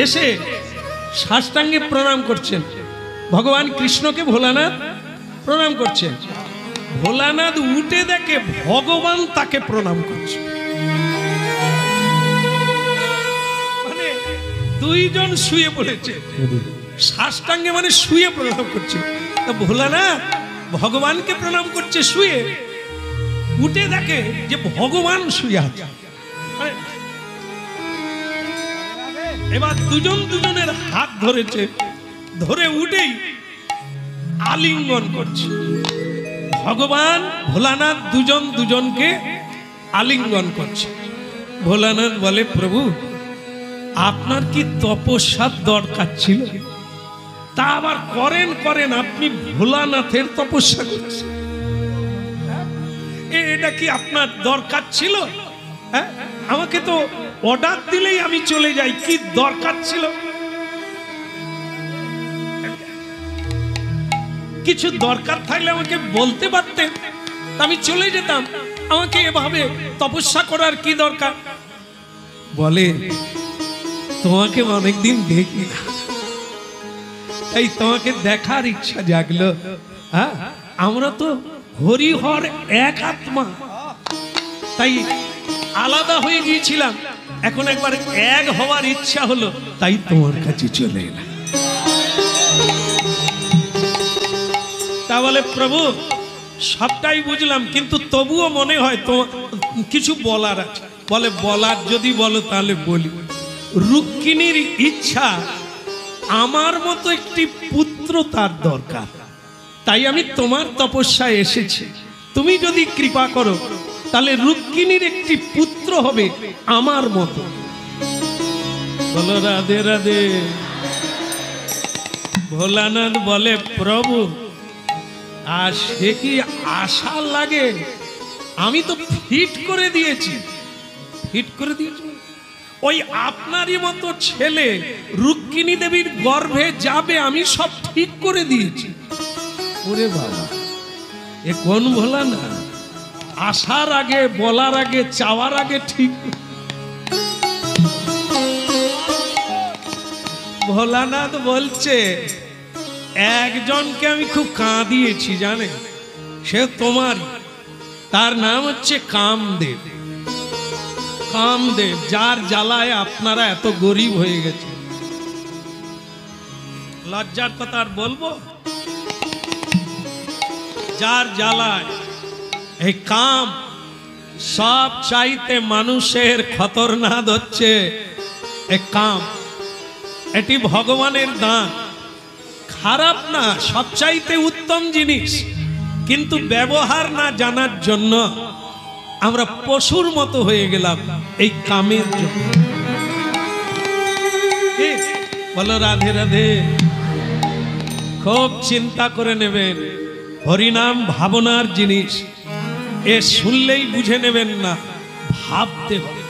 এসে সাষ্টাঙ্গে প্রণাম করছেন। ভগবান কৃষ্ণকে ভোলানাথ প্রণাম করছেন। ভোলানাথ উঠে দেখে ভগবান তাকে প্রণাম করছে। মানে দুইজন শুয়ে পড়েছে, সাষ্টাঙ্গে মানে শুয়ে প্রণাম করছে। ভোলানাথ ভগবানকে প্রণাম করছে শুয়ে, উঠে দেখে যে ভগবান শুয়ে আছে। এবার দুজন দুজনের হাত ধরেছে, ধরে উঠেই আলিঙ্গন করছে। ভগবান ভোলানাথ দুজন দুজনকে আলিঙ্গন করছে। ভোলানাথ বলে, প্রভু আপনার কি তপস্যার দরকার ছিল? তা আবার করেন করেন, আপনি ভোলানাথের তপস্যা করছেন, এটা কি আপনার দরকার ছিল? হ্যাঁ, আমাকে তো অর্ডার দিলেই আমি চলে যাই, কি দরকার ছিল? কিছু দরকার থাকলে আমাকে বলতে পারতেন, আমি চলে যেতাম। আমাকে এভাবে তপস্যা করার কি দরকার? বলে, তোমাকে অনেকদিন দেখি না, তাই তোমাকে দেখার ইচ্ছা জাগলো। হ্যাঁ, আমরা তো হরিহর এক আত্মা, তাই আলাদা হয়ে গিয়েছিলাম, এখন একবার এক হওয়ার ইচ্ছা হলো, তাই তোমার কাছে চলে এলাম। তা বলে, প্রভু সবটাই বুঝলাম, কিন্তু তবুও মনে হয় তো কিছু বলার আছে। বলে, বলার যদি বলো তাহলে বলি। রুক্মিণীর ইচ্ছা আমার মতো একটি পুত্র তার দরকার, তাই আমি তোমার তপস্যায় এসেছি। তুমি যদি কৃপা করো তাহলে রুক্মিণীর একটি পুত্র হবে আমার মতো। বলো রাধে রাধে। ভোলানাথ বলে, প্রভু আর সে কি আশা লাগে? আমি তো ফিট করে দিয়েছি। ফিট করে দিয়েছি ওই আপনারই মতো ছেলে রুক্মিণী দেবীর গর্ভে যাবে, আমি সব ঠিক করে দিয়েছি। ওরে বাবা, এ কোন ভোলানাথ? আসার আগে, বলার আগে, চাওয়ার আগে ঠিক। ভোলানাথ বলছে, একজনকে আমি খুব কাঁদিয়েছি জানে, সে তোমার, তার নাম হচ্ছে কামদেব। কামদেব, যার জ্বালায় আপনারা এত গরিব হয়ে গেছে। লজ্জার কথা আর বলবো? যার জ্বালায় এই কাম সব চাইতে মানুষের খতরনাক হচ্ছে এই কাম। এটি ভগবানের দান, খারাপ না, সবচাইতে উত্তম জিনিস, কিন্তু ব্যবহার না জানার জন্য আমরা পশুর মতো হয়ে গেলাম এই কামের জন্য। বলো রাধে রাধে। খুব চিন্তা করে নেবেন, হরিনাম ভাবনার জিনিস, এ শুনলেই বুঝে নেবেন না, ভাবতে হবে।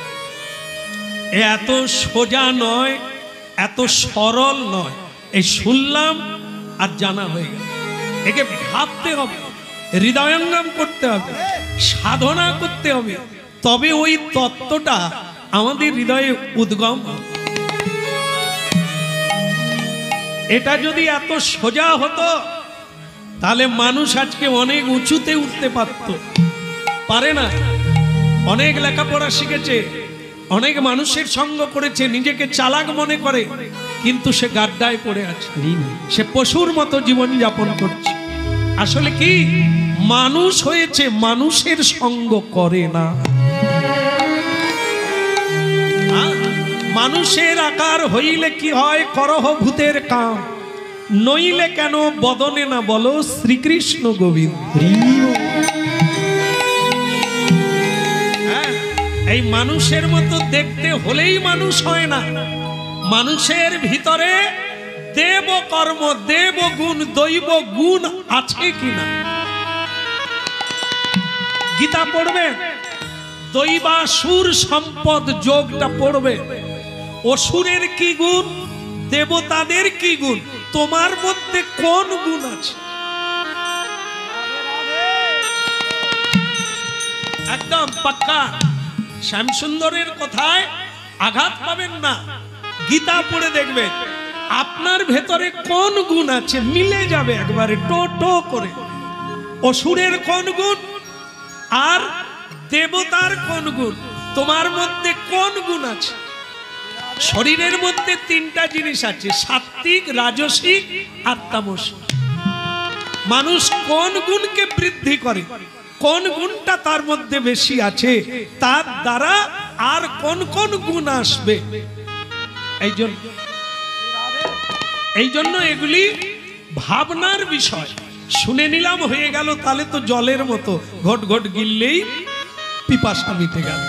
এত সোজা নয়, এত সরল নয়। এই শুনলাম আর জানা হয়ে গেল, একে ভাবতে হবে, হৃদয়ঙ্গম করতে হবে, সাধনা করতে হবে, তবে ওই তত্ত্বটা আমাদের হৃদয়ে উদ্গম হবে। এটা যদি এত সোজা হতো তাহলে মানুষ আজকে অনেক উঁচুতে উঠতে পারত, পারে না। অনেক লেখাপড়া শিখেছে, অনেক মানুষের সঙ্গ করেছে, নিজেকে চালাক মনে করে, কিন্তু সে গাড্ডায় পড়ে আছে, সে পশুর মতো জীবন যাপন করছে। আসলে কি, মানুষ হয়েছে, মানুষের সঙ্গ করে না। মানুষের আকার হইলে কি হয়, করহ ভূতের কাম, নইলে কেন বদনে না বলো শ্রীকৃষ্ণ গোবিন্দ। এই মানুষের মতো দেখতে হলেই মানুষ হয় না, মানুষের ভিতরে দেব কর্ম, দেব গুণ, দৈব গুণ আছে কিনা। গীতা পড়বে, দৈবাসুর সম্পদ যোগটা পড়বে। অসুরের কি গুণ, দেবতাদের কি গুণ, তোমার মধ্যে কোন গুণ আছে? একদম পাক্কা। শ্যামসুন্দরের কথায় আঘাত পাবেন না। গীতা পড়ে দেখবে আপনার ভেতরে কোন গুণ আছে মিলে যাবে একবারে টো টো করে। অসুরের কোন গুণ আর দেবতার কোন গুণ, তোমার মধ্যে কোন গুণ আছে। শরীরের মধ্যে তিনটা জিনিস আছে, সাত্ত্বিক, রাজসিক আর তামসিক। মানুষ কোন গুণকে বৃদ্ধি করে, কোন গুণটা তার মধ্যে বেশি আছে, তার দ্বারা আর কোন কোন গুণ আসবে। এই জন্য এগুলি ভাবনার বিষয়। শুনে নিলাম হয়ে গেল, তাহলে তো জলের মতো ঘট ঘট গিললেই পিপাসা মিটে গেল।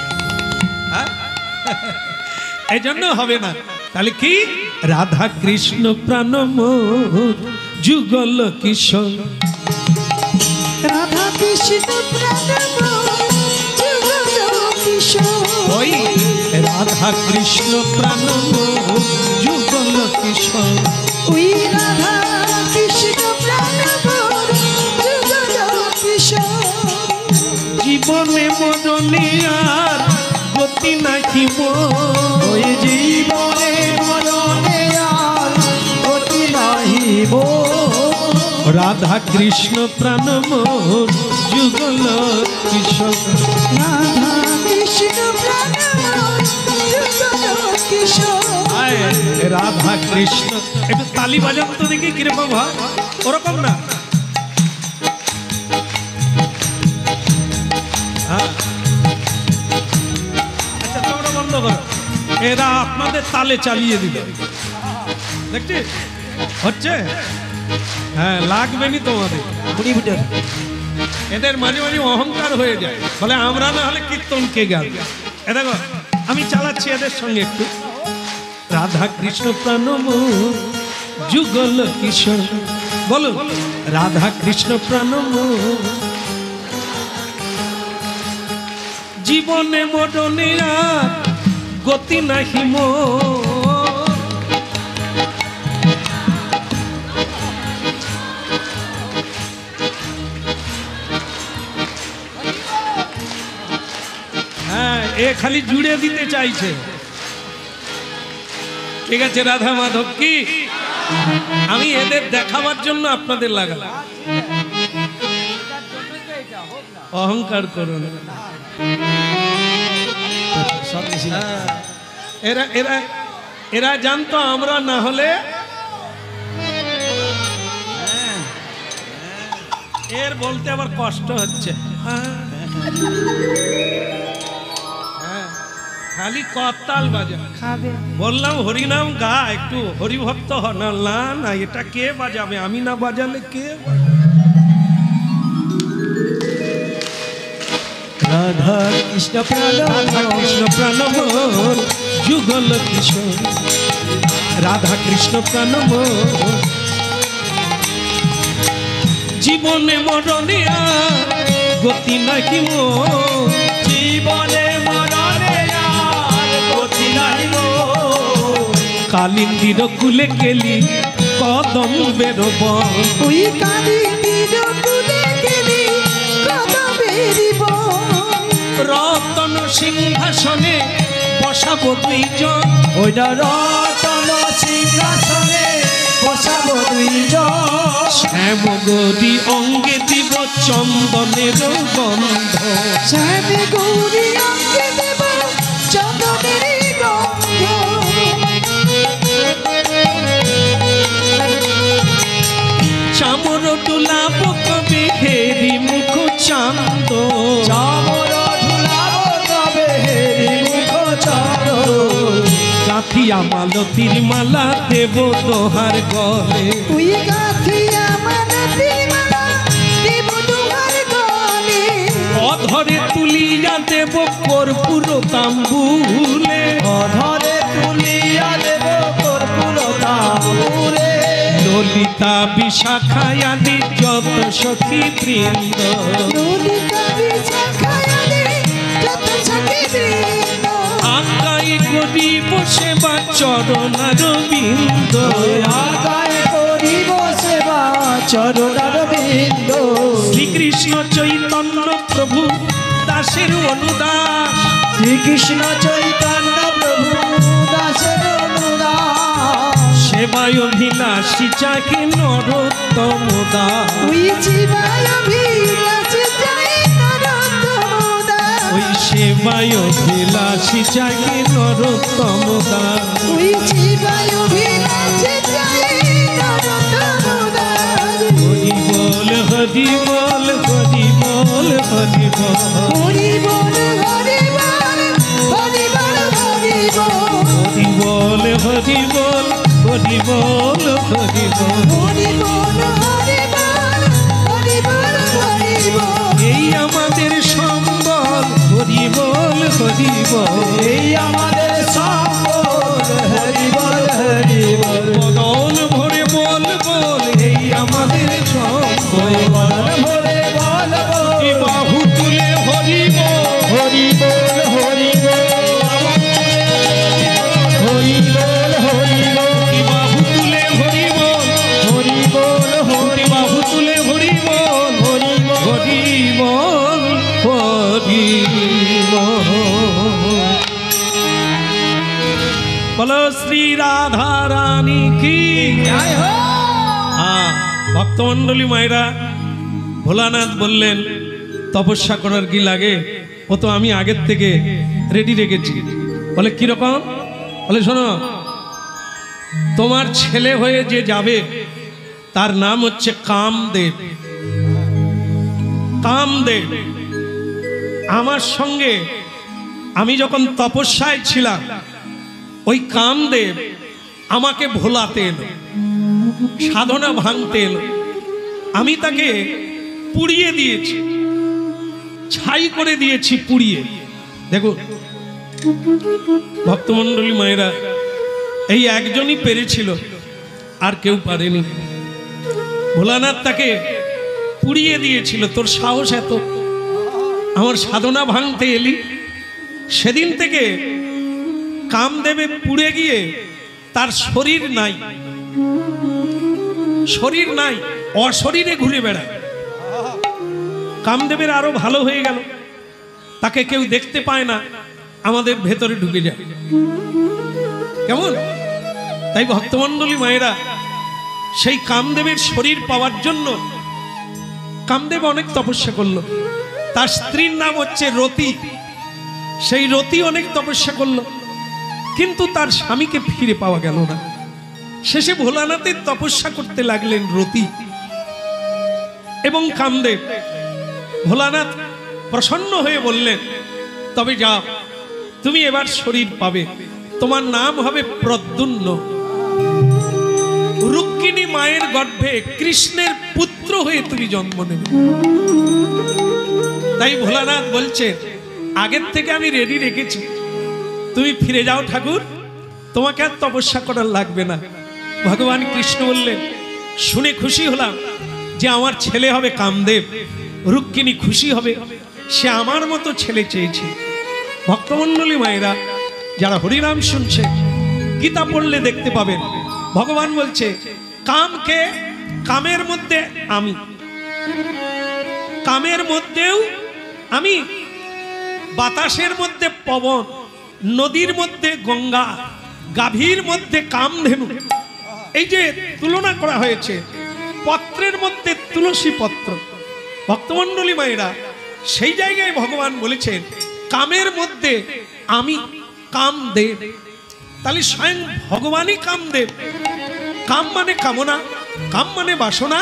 এই জন্য হবে না। তাহলে কি রাধা কৃষ্ণ প্রাণ মোর যুগল কিশোর, রাধা কৃষ্ণ প্রাণ মোর যুগল কিশোর, ওই রাধা কৃষ্ণ প্রাণ মোর যুগল কিশোর, ওই রাধা কৃষ্ণ প্রাণ মোর যুগল কিশোর। জীবনে মরণে আর গতি নাকি মোর, ওই জীবনে মরণে আর গতি নাহি মোর। রাধা কৃষ্ণ প্রাণ মোর যুগল কিশোর, রাধা কৃষ্ণ প্রাণ মোর যুগল কিশোর। আয় রাধা কৃষ্ণ। একটু তালি বাজান তো দেখি কিরকম হয়, ওরকম না। আচ্ছা তোমরা বন্ধ করো, এরা আপনাদের তালে চালিয়ে দিল, দেখছি হচ্ছে। হ্যাঁ লাগবে নি তোমাদের, এদের মাঝে মাঝে অহংকার হয়ে যায়, বলে আমরা না হলে কীর্তন কে গান। এ দেখো আমি চালাচ্ছি এদের সঙ্গে একটু। রাধা কৃষ্ণ প্রাণ মোর যুগল কিশোর, বলুন রাধা কৃষ্ণ প্রাণ মোর, জীবনে মরণে আর গতি নাহি মোর। হ্যাঁ এ খালি জুড়ে দিতে চাইছে। ঠিক আছে রাধা মাধব কি, আমি এদের দেখাবার জন্য আপনাদের লাগালাম। অহংকার করো না। এরা এরা এরা জানতো আমরা না হলে এর বলতে আবার কষ্ট হচ্ছে। খালি করতাল বাজা, বললাম হরিনাম গা, একটু হরিভক্ত হ না। না এটা কে বাজাবে, আমি না বাজালে কে? রাধা কৃষ্ণ প্রাণ, রাধা কৃষ্ণ প্রাণ মোর যুগল কিশোর, রাধা কৃষ্ণ প্রাণ মোর, জীবনে মরণে আর গতি নাকি মোর, জীবনে মরণে আর গতি নাহি মোর। কালিন্দির কুলে গেলি কদম বেরোব, ওই কালিন্দির কুলে গেলি কদম বেরিব, রতন সিংহাসনে বসাবো দুইজন, ওইটা রতন সিংহাসনে বসাবো দুইজন, শ্যাম গৌরী অঙ্গে দিব চন্দনের গন্ধ, শ্যাম গৌরী অঙ্গে দেব চন্দনের গন্ধ, চামর ডুলাব কবে হেরি মুখ চান্দ, চামর ঢুলাব কবে হেরি মুখ চাঁদ, গাঁথিয়া মালতীর মালা দেব দোহার গলে, ওই গাঁথিয়া মালতীর মালা দেব দোহার গলে, অধরে তুলিয়া দেব কর্পূর তাম্বুলে, অধরে তুলিয়া দেব কর্পূর তাম্বুলে, ললিতা বিশাখায়াদি যত সখী বৃন্দ, ললিতা বিশাখায়াদি যত সখী বৃন্দ, আগাই গরিব সেবা চরণার বিন্দ, আগায় করিব সেবা চরণার বিন্দ, শ্রীকৃষ্ণ চৈতন্য প্রভু দাসের অনুদাস, শ্রীকৃষ্ণ চৈতন্য প্রভু দাসের অনুদাস, জীবায় অভিলাষী চাকে নরোত্তম দাস। ওই জীবায় অভিলাষী চাই নরোত্তম দাস। ওই সেবায় অভিলাষী চাকে নরোত্তম দাস। ওই জীবায় অভিলাষী চাই নরোত্তম দাস। হরি বল হরি বল হরি বল হরি বল। হরি বল হরি বল হরি বল হরি বল। হরি বল হরি বল হরি বল হরি বল। হরি বল হরি বল হরি বল হরি বল। এই আমাদের সম্বল হরি বল হরি বল। এই আমাদের সম্বল হরি বল হরি বল। বদল ভরে বল বল এই আমাদের সম্বল। বল ভরে বল বল। এই বাহু তুলে হরি বল হরি বল হরি বল। হরি বল হরি বল। এই বাহু তুলে হরি বল হরি বল হরি এই বাহু তুলে হরি বল হরি বল। হরি বল হরি বল। বলো শ্রী রাধা রানী কি জয় হো। ভক্তমণ্ডলী মায়েরা, ভোলানাথ বললেন তপস্যা করার কি লাগে, ও তো আমি আগের থেকে রেডি রেখেছি। বলে কিরকম? বলে শোনো, তোমার ছেলে হয়ে যে যাবে তার নাম হচ্ছে কামদেব। কামদেব আমার সঙ্গে আমি যখন তপস্যায় ছিলাম, ওই কামদেব আমাকে ভোলাতে এলো, সাধনা ভাঙতে এলো। আমি তাকে পুড়িয়ে দিয়েছি, ছাই করে দিয়েছি পুড়িয়ে। দেখুন ভক্তমণ্ডলী মায়েরা, এই একজনই পেরেছিল, আর কেউ পারেনি। ভোলানাথ তাকে পুড়িয়ে দিয়েছিল। তোর সাহস এত, আমার সাধনা ভাঙতে এলি? সেদিন থেকে কামদেবে পুড়ে গিয়ে তার শরীর নাই, শরীর নাই, অশরীরে ঘুরে বেড়ায়। কামদেবের আরো ভালো হয়ে গেল, তাকে কেউ দেখতে পায় না, আমাদের ভেতরে ঢুকে যায়। কেমন? তাই ভক্তমণ্ডলী মায়েরা, সেই কামদেবের শরীর পাওয়ার জন্য কামদেব অনেক তপস্যা করলো। তার স্ত্রীর নাম হচ্ছে রতি। সেই রতি অনেক তপস্যা করলো, কিন্তু তার স্বামীকে ফিরে পাওয়া গেল না। শেষে ভোলানাথের তপস্যা করতে লাগলেন রতি এবং কামদেব। ভোলানাথ প্রসন্ন হয়ে বললেন, তবে যাও, তুমি এবার শরীর পাবে, তোমার নাম হবে প্রদ্যুম্ন। রুক্মিণী মায়ের গর্ভে কৃষ্ণের পুত্র হয়ে তুমি জন্ম নেবে। তাই ভোলানাথ বলছে, আগের থেকে আমি রেডি রেখেছি, তুমি ফিরে যাও ঠাকুর, তোমাকে আর তপস্যা করার লাগবে না। ভগবান কৃষ্ণ বললেন, শুনে খুশি হলাম যে আমার ছেলে হবে কামদেব। রুক্মিণী খুশি হবে, সে আমার মতো ছেলে চেয়েছে। ভক্তমণ্ডলী মায়েরা, যারা হরিনাম শুনছে, গীতা পড়লে দেখতে পাবেন ভগবান বলছে, কামকে, কামের মধ্যে আমি, কামের মধ্যেও আমি, বাতাসের মধ্যে পবন, নদীর মধ্যে গঙ্গা, গাভীর মধ্যে কামধেনু। এই যে তুলনা করা হয়েছে, পত্রের মধ্যে তুলসী পত্র। ভক্তমণ্ডলী মায়েরা, সেই জায়গায় ভগবান বলেছেন, কামের মধ্যে আমি কামদেব। তাহলে স্বয়ং ভগবানই কামদেব। কাম মানে কামনা, কাম মানে বাসনা।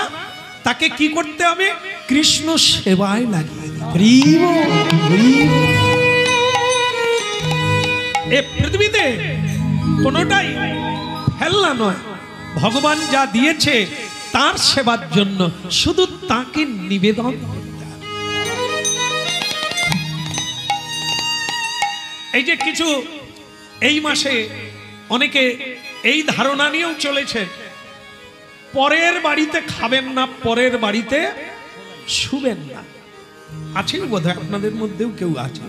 তাকে কি করতে হবে? কৃষ্ণ সেবায় লাগিয়ে দিতে। এ পৃথিবীতে কোনোটাই ফেলনা নয়। ভগবান যা দিয়েছে তার সেবার জন্য শুধু তাকে নিবেদন করতে হবে। এই যে কিছু এই মাসে অনেকে এই ধারণা নিয়েও চলেছে, পরের বাড়িতে খাবেন না, পরের বাড়িতে শুবেন না। আছেন বোধহয় আপনাদের মধ্যেও কেউ আছে।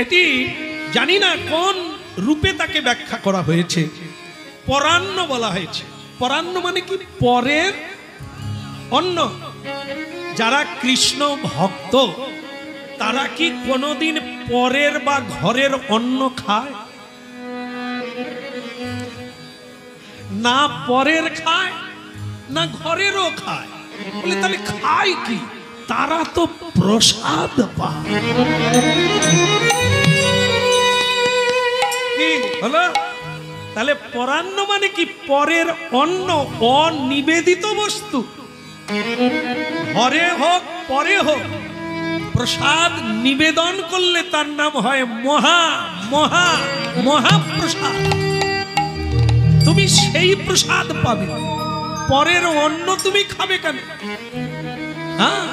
এটি জানি না কোন রূপে তাকে ব্যাখ্যা করা হয়েছে। পরান্ন বলা হয়েছে। পরান্ন মানে কি? পরের অন্ন। যারা কৃষ্ণ ভক্ত তারা কি কোনোদিন পরের বা ঘরের অন্ন খায়? না পরের খায় না ঘরেরও খায়। বলে তাহলে খায় কি? তারা তো প্রসাদ পায়। কি হলো? তাহলে পরান্ন মানে কি? পরের অন্ন, অনিবেদিত বস্তু। ঘরে হোক পরে হোক, প্রসাদ নিবেদন করলে তার নাম হয় মহা মহা মহাপ্রসাদ। তুমি সেই প্রসাদ পাবে। পরের অন্ন তুমি খাবে কেন? হ্যাঁ,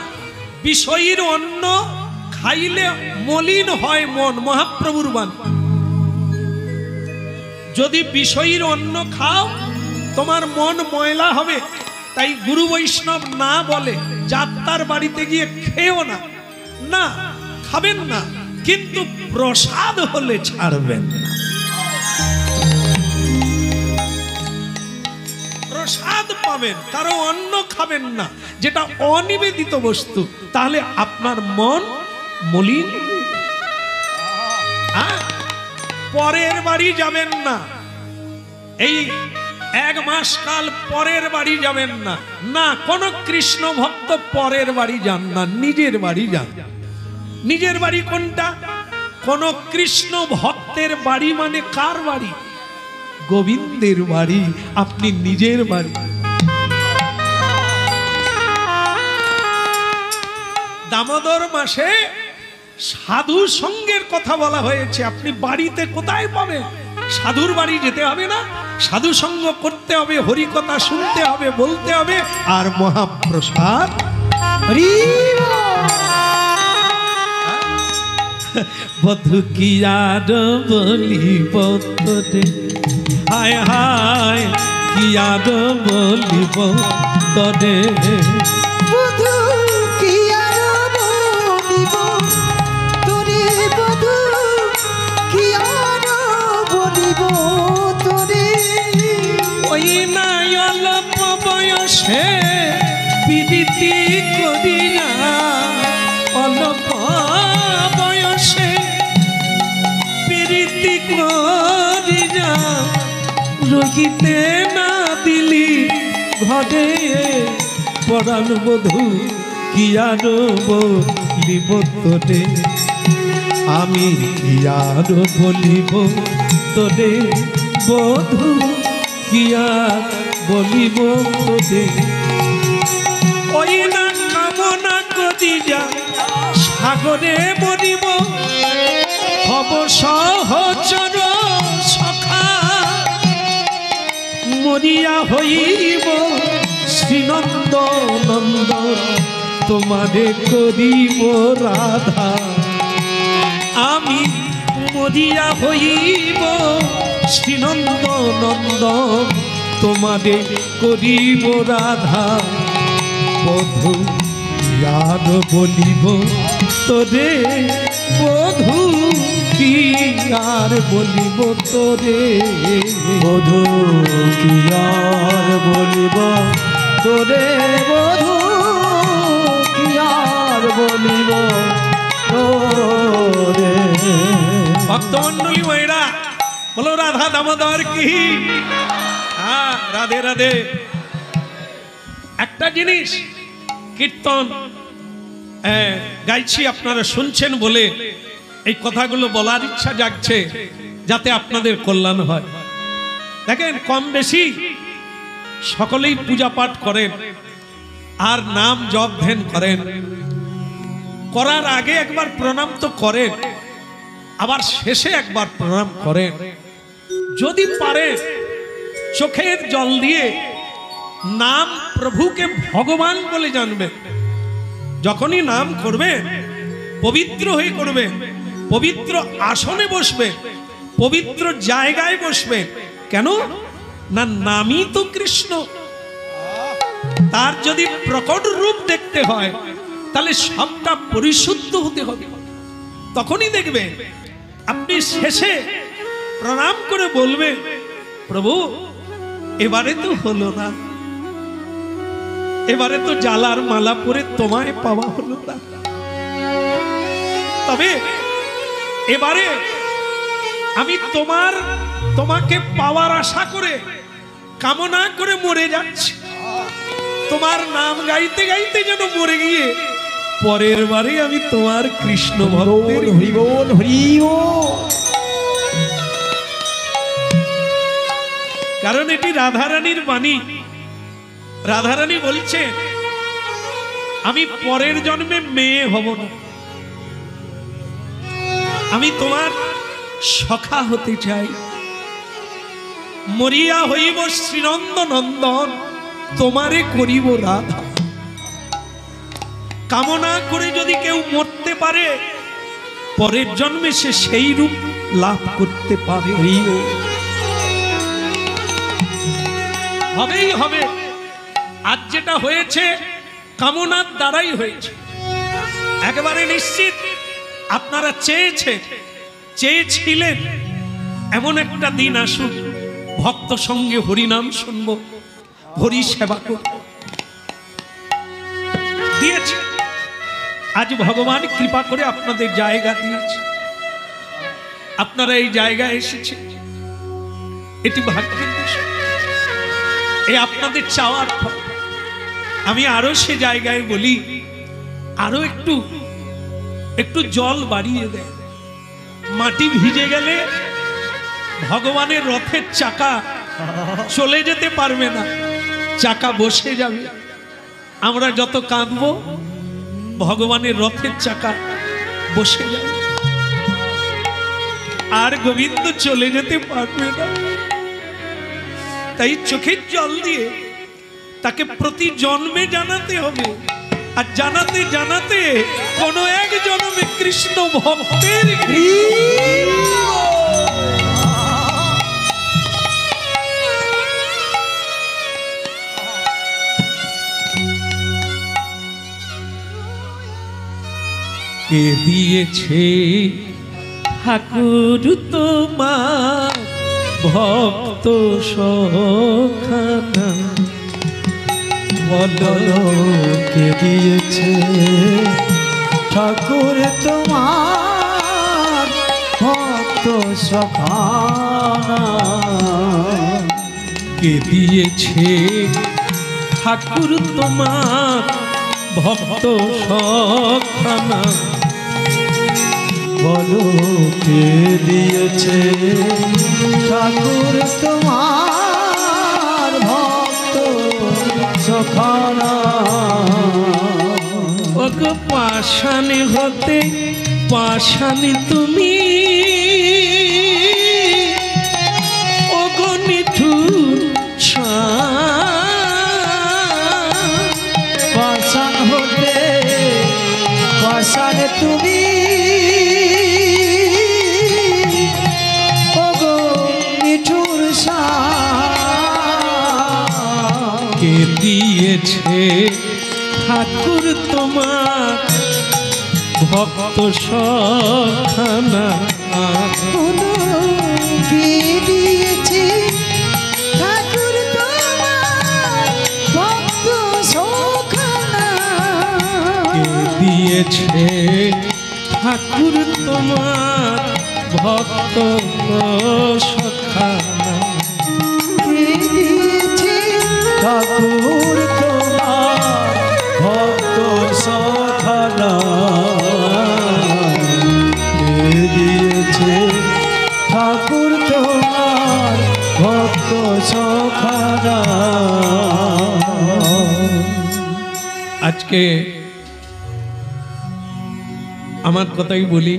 বিষয়ীর অন্ন খাইলে মলিন হয় মন, মহাপ্রভুর বাণী। যদি বিষয়ীর অন্ন খাও তোমার মন ময়লা হবে। তাই গুরু বৈষ্ণব না বলে যাত্রার বাড়িতে গিয়ে খেও না, না খাবেন না, কিন্তু প্রসাদ হলে ছাড়বেন না। প্রসাদ পাবেন, কারো অন্ন খাবেন না, যেটা অনিবেদিত বস্তু। তাহলে আপনার মন মলিন। পরের বাড়ি যাবেন না, এই 1 মাস কাল পরের বাড়ি যাবেন না। না, কোন কৃষ্ণ ভক্ত পরের বাড়ি যান না, নিজের বাড়ি যান। নিজের বাড়ি কোনটা? কোন কৃষ্ণ ভক্তের বাড়ি মানে কার বাড়ি? গোবিন্দের বাড়ি। আপনি নিজের বাড়ি। দামোদর মাসে সাধু সঙ্গের কথা বলা হয়েছে। আপনি বাড়িতে কোথায় পাবেন? সাধুর বাড়ি যেতে হবে না? সাধু সঙ্গ করতে হবে, হরিকথা শুনতে হবে, বলতে হবে, আর মহাপ্রসাদ বধু কি আর বলিব তোরে, হায় হায় কি আর বলিব তোরে। বধূ কি আর বলিব তোরে, বধূ কি আর বলিব তোরে। ওই নাই অল্প বয়সে বিদিতি করিয়া, অল্প বয়সে প্রীতি করিয়া, রহিতে না দিলি ঘরে পরাণ বধূ কি আর বলিব তোরে। আমি কি আর বলিব তোরে, বধূ কি আর বলিব তোরে। ওই না কামনা করিয়া সাগরে মরিব, হব সহচর সখা, মরিয়া হইব শ্রীনন্দ নন্দ, তোমারে করিব রাধা। আমি মরিয়া হইব শ্রীনন্দ নন্দ, তোমারে করিব রাধা। বধূ আর বলিব তোরে, বধূ কি আর বলিব তোরে। বধূ কি আর বলিব তোরে, বধূ কি আর বলিব তোরে। ভক্তমন্ডলী মায়েরা বলো রাধা দামোদর কি। হ্যাঁ, রাধে রাধে। একটা জিনিস কীর্তন গাইছি, আপনারা শুনছেন বলে এই কথাগুলো বলার ইচ্ছা জাগছে, যাতে আপনাদের কল্যাণ হয়। দেখেন, কম বেশি সকলেই পূজা পাঠ করেন আর নাম জপ ধ্যান করেন। করার আগে একবার প্রণাম তো করেন, আবার শেষে একবার প্রণাম করেন। যদি পারেন চোখের জল দিয়ে নাম প্রভুকে ভগবান বলে জানবেন। যখনই নাম করবে পবিত্র হয়ে করবে, পবিত্র আসনে বসবে, পবিত্র জায়গায় বসবে। কেন না? নামই তো কৃষ্ণ। তার যদি প্রকট রূপ দেখতে হয় তাহলে সবটা পরিশুদ্ধ হতে হবে। তখনই দেখবে আপনি শেষে প্রণাম করে বলবেন, প্রভু এবারে তো হলো না, এবারে তো জালার মালা পরে তোমায় পাওয়া হলো না, তবে এবারে আমি তোমাকে পাওয়ার আশা করে কামনা করে মরে যাচ্ছে, তোমার নাম গাইতে গাইতে যেন মরে গিয়ে পরের বারে আমি তোমার কৃষ্ণ ভক্তের হরি বল হরি বল। কারণ এটি রাধারানীর বাণী। রাধারানী বলছে আমি পরের জন্মে মেয়ে হব না, আমি তোমার সখা হতে চাই। মরিয়া হইব শ্রীনন্দ নন্দন, তোমারে করিব রাধা। কামনা করে যদি কেউ মরতে পারে, পরের জন্মে সে সেই রূপ লাভ করতে পারে। হবেই হবে। আজ যেটা হয়েছে কামনার দ্বারাই হয়েছে, একেবারে নিশ্চিত। আপনারা চেয়েছিলেন এমন একটা দিন আসুক, ভক্ত সঙ্গে হরিনাম শুনব, হরি সেবা করব, দিয়েছে। আজ ভগবান কৃপা করে আপনাদের জায়গা দিয়েছে, আপনারা এই জায়গায় এসেছেন, এটি ভাগ্যের বিষয়। এই আপনাদের চাওয়ার ফল। আমি আরো সে জায়গায় বলি, আরো একটু জল বাড়িয়ে দেয়। মাটি ভিজে গেলে ভগবানের রথের চাকা চলে যেতে পারবে না, চাকা বসে যাবে। আমরা যত কাঁদবো, ভগবানের রথের চাকা বসে যাবে, আর গোবিন্দ চলে যেতে পারবে না। তাই চোখের জল দিয়ে তাকে প্রতি জন্মে জানাতে হবে, আর জানাতে জানাতে কোনো এক জন্মে কৃষ্ণ ভক্তের কে দিয়েছে ঠাকুর তোমার ভক্ত সখানা, বলো কে দিয়েছে ঠাকুর তোমার ভক্ত সখানা। কে দিয়েছে ঠাকুর তোমার ভক্ত সখানা, বলো কে দিয়েছে ঠাকুর তোমার ভক্ত সখানা। ওগো পাষাণে হতে পাষাণী তুমি, ওগো নিঠুর পাষাণ হতে পাষাণ তুমি, ওগো নিঠুর কে দিয়েছে ঠাকুর তোমার ভক্ত সখানা, কে দিয়েছে ঠাকুর তোমার ভক্ত সখানা। কে দিয়েছে ঠাকুর তোমার ভক্ত সখানা, কে দিয়েছে ঠাকুর তোমার ভক্ত সখানা। কে দিয়েছে ঠাকুর তোমার ভক্ত সখানা। আজকে আমার কথাই বলি,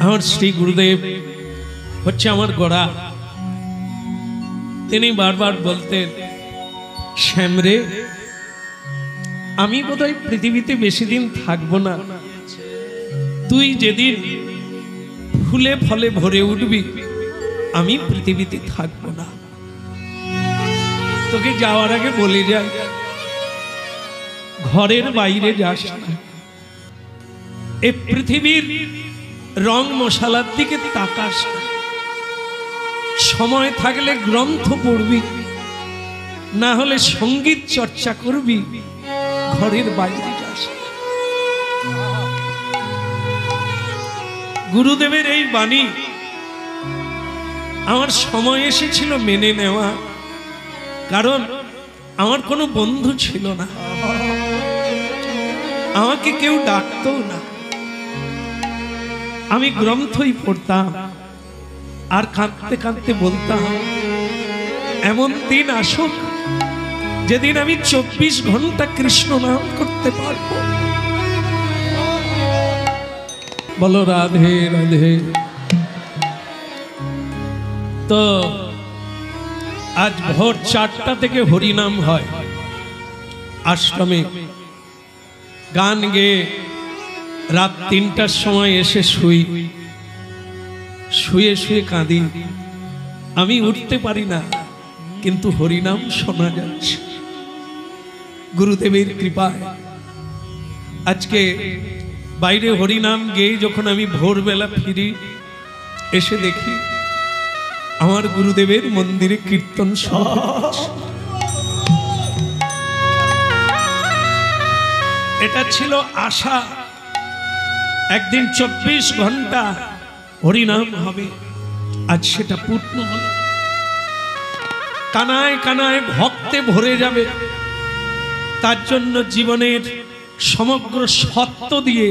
আমার শ্রী গুরুদেব হচ্ছে আমার গোড়া। তিনি বারবার বলতেন, শ্যামরে আমি বোধহয় পৃথিবীতে বেশি দিন থাকবো না, তুই যেদিন ফুলে ফলে ভরে উঠবি আমি পৃথিবীতে থাকবো না। তোকে যাওয়ার আগে বলে যাই, ঘরের বাইরে যাস না, এ পৃথিবীর রং মশালার দিকে তাকাস না, সময় থাকলে গ্রন্থ পড়বি, না হলে সঙ্গীত চর্চা করবি, ঘরের বাইরে যাস না। গুরুদেবের এই বাণী আমার সময় এসেছিল মেনে নেওয়া, কারণ আমার কোনো বন্ধু ছিল না, আমাকে কেউ ডাকতো না। আমি গ্রন্থই পড়তাম আর কাঁদতে কাঁদতে বলতাম, এমন দিন আসুক যেদিন আমি 24 ঘন্টা কৃষ্ণ নাম করতে পারবো। বলো রাধে রাধে। তো আজ ভোর 4টা থেকে হরিনাম হয় আশ্রমে, গান গেয়ে রাত 3টার সময় এসে শুয়ে শুয়ে কাঁদি। আমি উঠতে পারি না, কিন্তু হরিনাম শোনা যাচ্ছে গুরুদেবের কৃপায়। আজকে বাইরে হরিনাম গেয়ে যখন আমি ভোরবেলা ফিরি, এসে দেখি আমার গুরুদেবের মন্দিরে কীর্তন শুরু হচ্ছে। এটা ছিল আশা, একদিন 24 ঘন্টা হরিনাম হবে, আজ সেটা পূর্ণ হলো। কানায় কানায় ভক্তে ভরে যাবে, তার জন্য জীবনের সমগ্র সত্য দিয়ে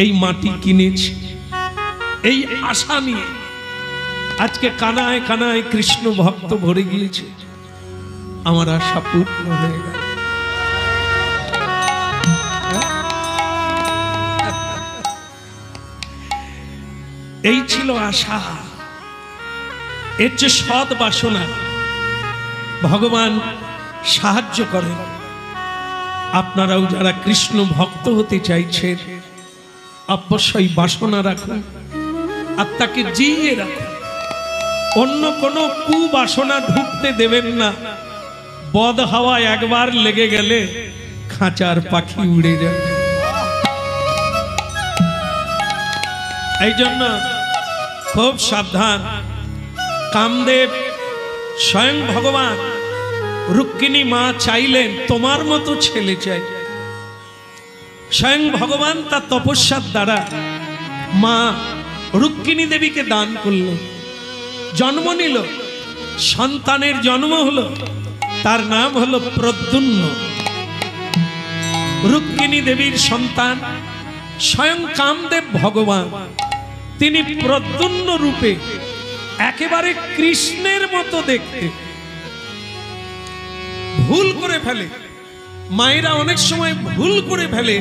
এই মাটি কিনেছি, এই আশা নিয়ে আজকে কানায় কানায় কৃষ্ণ ভক্ত ভরে গিয়েছে, আমার আশা পূর্ণ হয়ে গেল। এই ছিল আশা, এর যে সৎ বাসনা। ভগবান সাহায্য করেন। আপনারাও যারা কৃষ্ণ ভক্ত হতে চাইছেন, অবশ্যই বাসনা রাখুন আর তাকে জিইয়ে রাখুন। অন্য কোনো কুবাসনা ঢুকতে দেবেন না। বদ হাওয়া একবার লেগে গেলে খাঁচার পাখি উড়ে যাবে। এই জন্য খুব সাবধান। কামদেব স্বয়ং ভগবান, রুক্মিণী মা চাইলেন তোমার মতো ছেলে চাই। স্বয়ং ভগবান তার তপস্যার দ্বারা মা রুক্মিণী দেবীকে দান করলেন, জন্ম নিল, সন্তানের জন্ম হলো, তার নাম হলো প্রদ্যুম্ন। রুক্মিণী দেবীর সন্তান স্বয়ং কামদেব ভগবান, তিনি প্রদ্যুম্ন রূপে একেবারে কৃষ্ণের মতো দেখতে। ভুল করে ফেলে মায়েরা, অনেক সময় ভুল করে ফেলে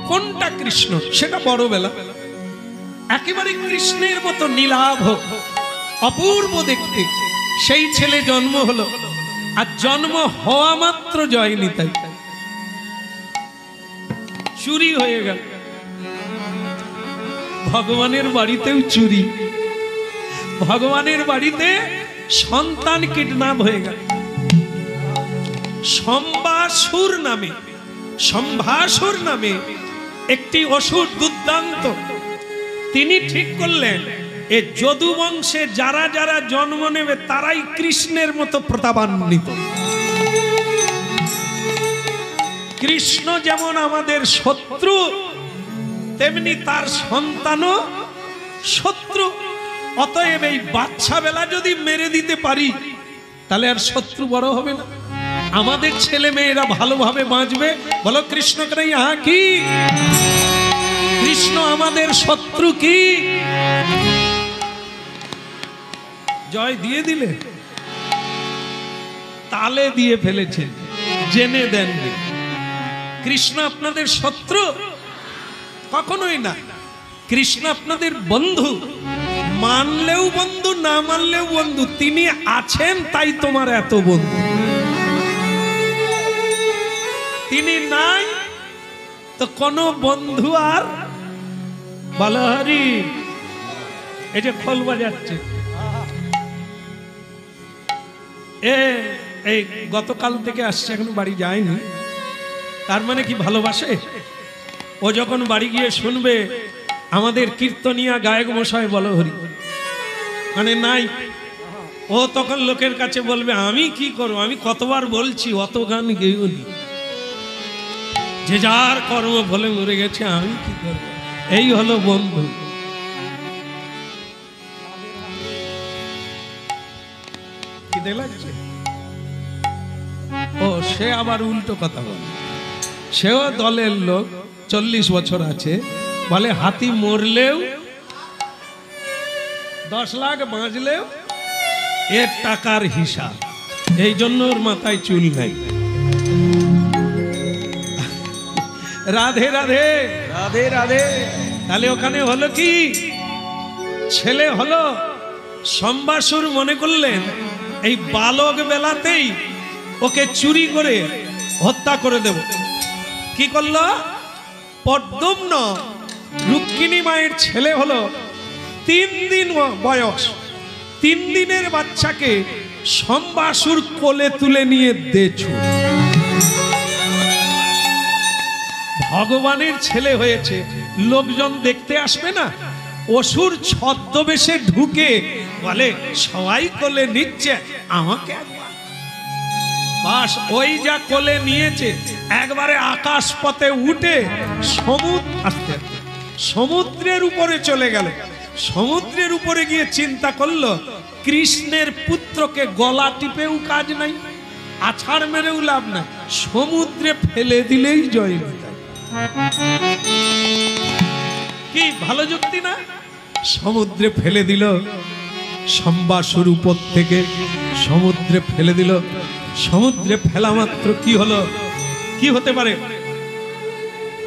কোনটা কৃষ্ণ সেটা বড়বেলা। একেবারে কৃষ্ণের মতো নীলাভ, অপূর্ব দেখতে সেই ছেলে জন্ম হলো। আর জন্ম হওয়া মাত্র জয় নিতাই চুরি হয়ে গেল। ভগবানের বাড়িতেও চুরি, ভগবানের বাড়িতে সন্তান কিডন্যাপ হয়ে গেল। সম্ভাসুর নামে একটি অসুর দুর্দান্ত, তিনি ঠিক করলেন এ যদু বংশে যারা যারা জন্ম নেবে তারাই কৃষ্ণের মতো প্রতাপান্বিত। কৃষ্ণ যেমন আমাদের শত্রু, তেমনি তার সন্তানও শত্রু। অতএব এই বাচ্চা বেলা যদি মেরে দিতে পারি, তাহলে আর শত্রু বড় হবে না। আমাদের ছেলে মেয়েরা ভালোভাবে বাঁচবে। বলো কৃষ্ণ কেন ইহা কি? কৃষ্ণ আমাদের শত্রু কি? জয় দিয়ে দিলে, তালে দিয়ে ফেলেছেন, জেনে দেননি। কৃষ্ণ আপনাদের শত্রু কখনোই না। কৃষ্ণ আপনাদের বন্ধু, মানলেও বন্ধু, না মানলেও বন্ধু। তিনি আছেন তাই তোমার এত বন্ধু। তিনি নাই তো কোনো বন্ধু আর। বলো হরি। এই যে খোল বাজাচ্ছে, এই গতকাল থেকে আসছে, এখনো বাড়ি যায়নি। তার মানে কি ভালোবাসে? ও যখন বাড়ি গিয়ে শুনবে আমাদের কীর্তনিয়া গায়ক মশাই বলো হরি, মানে নাই, ও তখন লোকের কাছে বলবে আমি কি করবো, আমি কতবার বলছি, অত গান গেইনি, যে যার কর্ম ফলে মরে গেছে, আমি কি করব। এই হলো বন্ধু। রাধে লাগছে? ও, সে আবার উল্টো কথা বলে। সেও দলের লোক, 40 বছর আছে, বলে হাতি মরলেও 10 লাখ বাঁচলেও এর টাকার হিসাব, এই জন্য ওর মাথায় চুল নাই। রাধে রাধে রাধে রাধে। তাহলে ওখানে হলো কি, ছেলে হলো সম্বাসুর মনে করলেন এই বালক বেলাতেই ওকে চুরি করে হত্যা করে দেব। কি করলো? পদ্মম্ন রুক্মিণী মায়ের ছেলে হলো, 3 দিন বয়স, 3 দিনের বাচ্চাকে সম্বাসুর কোলে তুলে নিয়ে দেছু। ভগবানের ছেলে হয়েছে, লোকজন দেখতে আসবে না? অসুর ছদ্মবেশে ঢুকে বলে সবাই কোলে নিচ্ছে, আমাকে একবার। বাস ওই যা কোলে নিয়েছে, একবারে আকাশ পথে উঠে সমুদ্রের উপরে চলে গেল। সমুদ্রের উপরে গিয়ে চিন্তা করলো, কৃষ্ণের পুত্রকে গলা টিপেও কাজ নাই, আছাড় মেরেও লাভ নাই, সমুদ্রে ফেলে দিলেই জয়। কি ভালো যুক্তি না? সমুদ্রে ফেলে দিল, সম্বাসুর উপর থেকে সমুদ্রে ফেলে দিল। সমুদ্রে ফেলা মাত্র কি হলো? কি হতে পারে?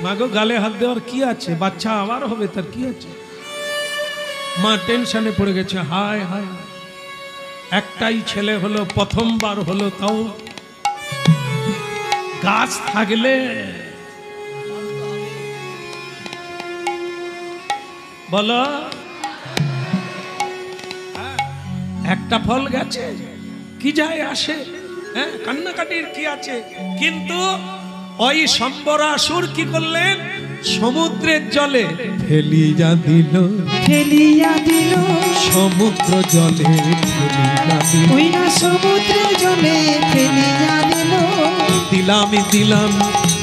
মাগো, গালে হাত দেওয়ার কি আছে? বাচ্চা আবার হবে, তার কি আছে? মা টেনশনে পড়ে গেছে, হায় হায়, একটাই ছেলে হলো, প্রথমবার হলো, তাও গাছ থাকলে বলো, একটা ফল গেছে, কি যায় আসে? হ্যাঁ, কান্নাকাটির কি আছে? কিন্তু ওই সম্বরাসুর কি করলেন? সমুদ্রের জলে ফেলিয়া দিল, ফেলিয়া দিল, সমুদ্র জলে ফেলিয়া দিল, ওই না সমুদ্রের জলে ফেলিয়া দিল, দিলামি দিলাম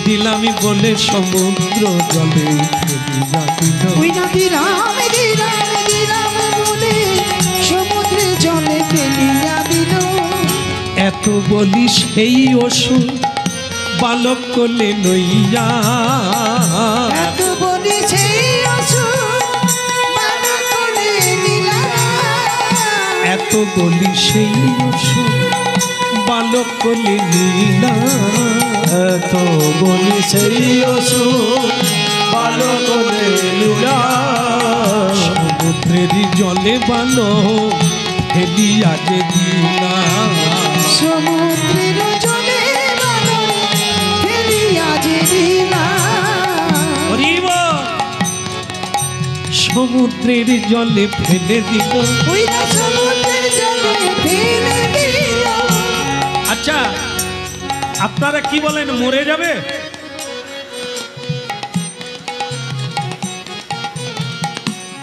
দিলামি বলে সমুদ্র জলে ফেলিয়া দিল, ওই না দিলাম দিলাম দিলাম বলে সমুদ্রের জলে ফেলিয়া দিল। এত বলি সেই অসুর বালক কোলে লইয়া, এত বলি সেই অসুর বালক কোলে নিলা, এত বলি সেই অসুর বালক কোলে লইলা, এত বলি সেই অসুর বালক কোলে লইলা, সমুদ্রের জলে বালক ফেলিয়া যে দিলা, সমুদ্রের জলে বালক ফেলিয়া যে দিলা। সমুদ্রের জলে ফেলে দিল। ওই না সমুদ্রের জলে ফেলে দিল। আচ্ছা, আপনারা কি বলেন, মরে যাবে?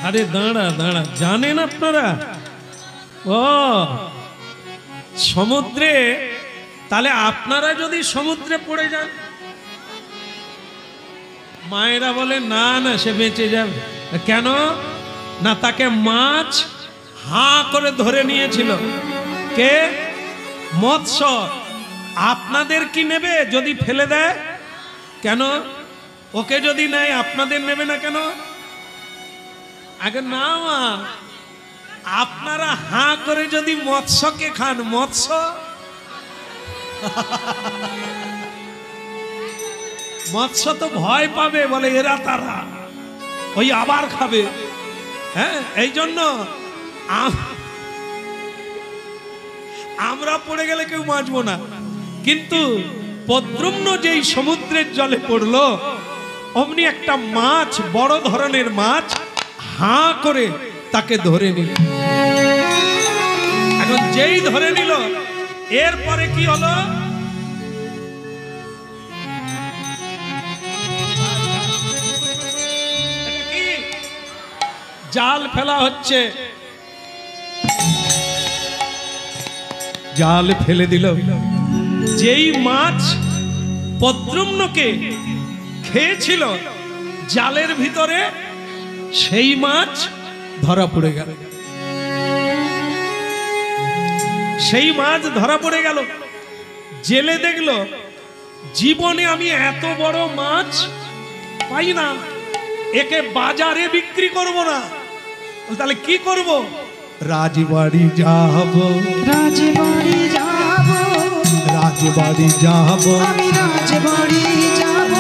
আরে দাঁড়া দাঁড়া, জানেন আপনারা? ও সমুদ্রে, তাহলে আপনারা যদি সমুদ্রে পড়ে যান, মায়েরা বলে না না, সে বেঁচে যাবে। কেন না? তাকে মাছ হাঁ করে ধরে নিয়েছিল কে? মৎস্য। আপনাদের কি নেবে যদি ফেলে দেয়? কেন? ওকে যদি নেয় আপনাদের নেবে না কেন? আগে না মা, আপনারা হাঁ করে যদি মৎস্যকে খান, মৎস্য মৎস্য তো ভয় পাবে, বলে এরা তারা ওই আবার খাবে। হ্যাঁ, এই জন্য আমরা পড়ে গেলে কেউ বাঁচবো না। কিন্তু পদ্মম্ন যেই সমুদ্রের জলে পড়লো, অমনি একটা মাছ, বড় ধরনের মাছ হাঁ করে তাকে ধরে নিল। এখন যেই ধরে নিল, এরপরে কি হলো? জাল ফেলা হচ্ছে, জাল ফেলে দিল। যেই মাছ পদ্মম্নকে খেয়েছিল জালের ভিতরে, সেই মাছ ধরা পড়ে গেল। সেই মাছ ধরা পড়ে গেল। জেলে দেখলো জীবনে আমি এত বড় মাছ পাই না, একে বাজারে বিক্রি করব না। তাহলে কি করব? রাজবাড়ি যাব, রাজবাড়ি যাব, রাজবাড়ি যাব, আমি রাজবাড়ি যাব,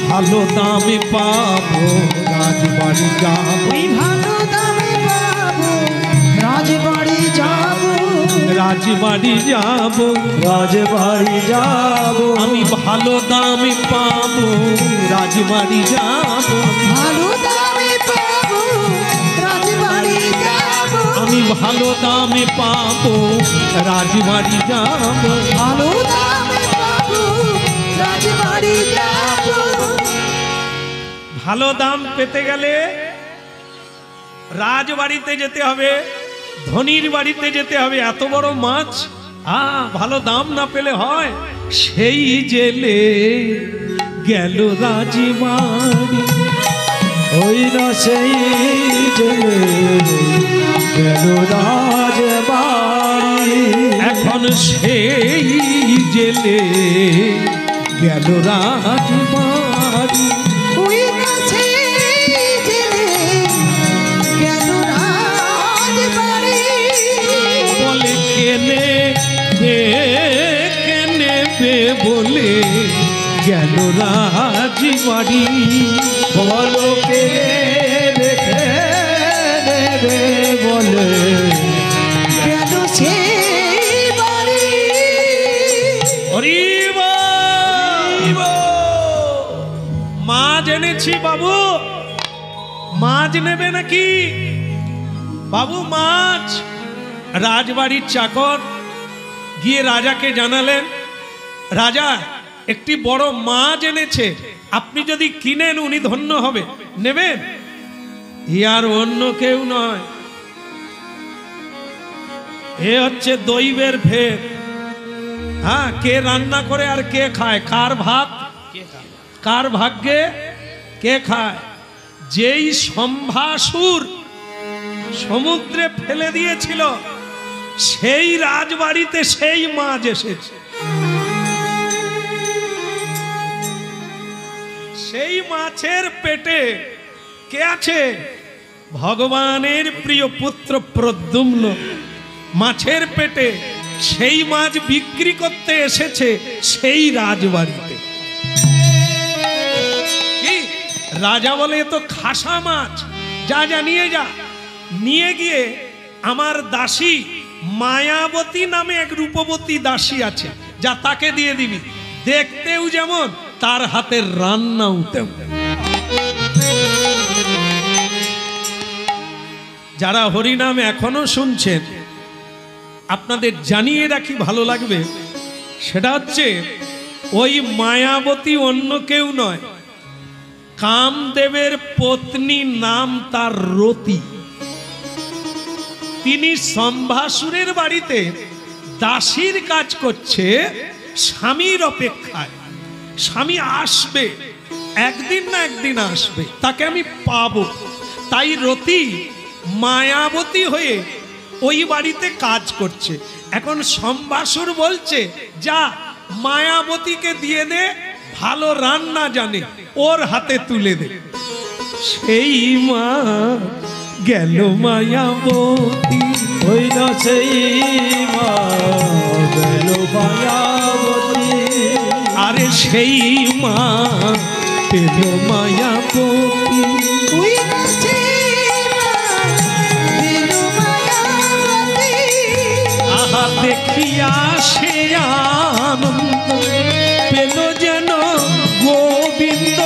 ভালো দামে পাবো রাজবাড়ি যাব, ওই ভালো দামে পাবো রাজবাড়ি যাব, রাজবাড়ি যাব, রাজবাড়ি যাব, আমি ভালো দামে পাবো রাজবাড়ি যাব, ভালো দামে পাবো রাজবাড়ি যাব, আমি ভালো দামে পাবো রাজবাড়ি যাব। ভালো দামে পাবো রাজবাড়ি যাব। ভালো দাম পেতে গেলে রাজবাড়িতে যেতে হবে, ধনির বাড়িতে যেতে হবে। এত বড় মাছ ভালো দাম না পেলে হয়? সেই জেলে গেল রাজবাড়ি, ওই না সেই জেলে গেল রাজবাড়ি, এখন সেই জেলে গেল রাজবাড়ি। ওই কাছে জেলে গেল রাজবাড়ি, বলে কেনে বলে গেল রাজবাড়ি, বলো কে দেখে নেবে বলে গেল সেই বাড়ি। মাছ এনেছি বাবু, মাছ নেবে নাকি? বাবু মাছ। রাজবাড়ির চাকর গিয়ে রাজাকে জানালেন, রাজা একটি বড় মাছ এনেছে, আপনি যদি কিনেন উনি ধন্য হবে, নেবেন? আর অন্য কেউ নয়, এ হচ্ছে দৈবের ভেদ। হ্যাঁ, কে রান্না করে আর কে খায়, কার ভাত কার ভাগ্যে কে খায়? যেই সম্ভাসুর সমুদ্রে ফেলে দিয়েছিল সেই রাজবাড়িতে সেই মাছ এসেছে। সেই মাছের পেটে কে আছে? ভগবানের প্রিয় পুত্র প্রদ্যুম্ন। মাছের পেটে সেই মাছ বিক্রি করতে এসেছে সেই রাজবাড়িতে। কি রাজা বলে, এ তো খাসা মাছ, যা যা নিয়ে যা। নিয়ে গিয়ে আমার দাসী মায়াবতী নামে এক রূপবতী দাসী আছে, যা তাকে দিয়ে দিবি, দেখতেও যেমন তার হাতের রান্নাও তেমন। যারা হরিনাম এখনো শুনছেন, আপনাদের জানিয়ে রাখি, ভালো লাগবে। সেটা হচ্ছে ওই মায়াবতী অন্য কেউ নয়, কামদেবের পত্নী, নাম তার রতি। তিনি সম্ভাসুরের বাড়িতে দাসীর কাজ করছে স্বামীর অপেক্ষায়। স্বামী আসবে, একদিন না একদিন আসবে, তাকে আমি পাবো। তাই রতি মায়াবতী হয়ে ওই বাড়িতে কাজ করছে। এখন সম্ভাসুর বলছে, যা মায়াবতীকে দিয়ে দে, ভালো রান্না জানে, ওর হাতে তুলে দে। সেই মা গেল মায়াবতী, ওই না সেই মা গেল মায়াবতী, আরে সেই মা পেল মায়াবতী। ওই কাছে গেল মায়াবতী, আহা দেখিয়া সে আনন্দ পেল যেন গোবিন্দ।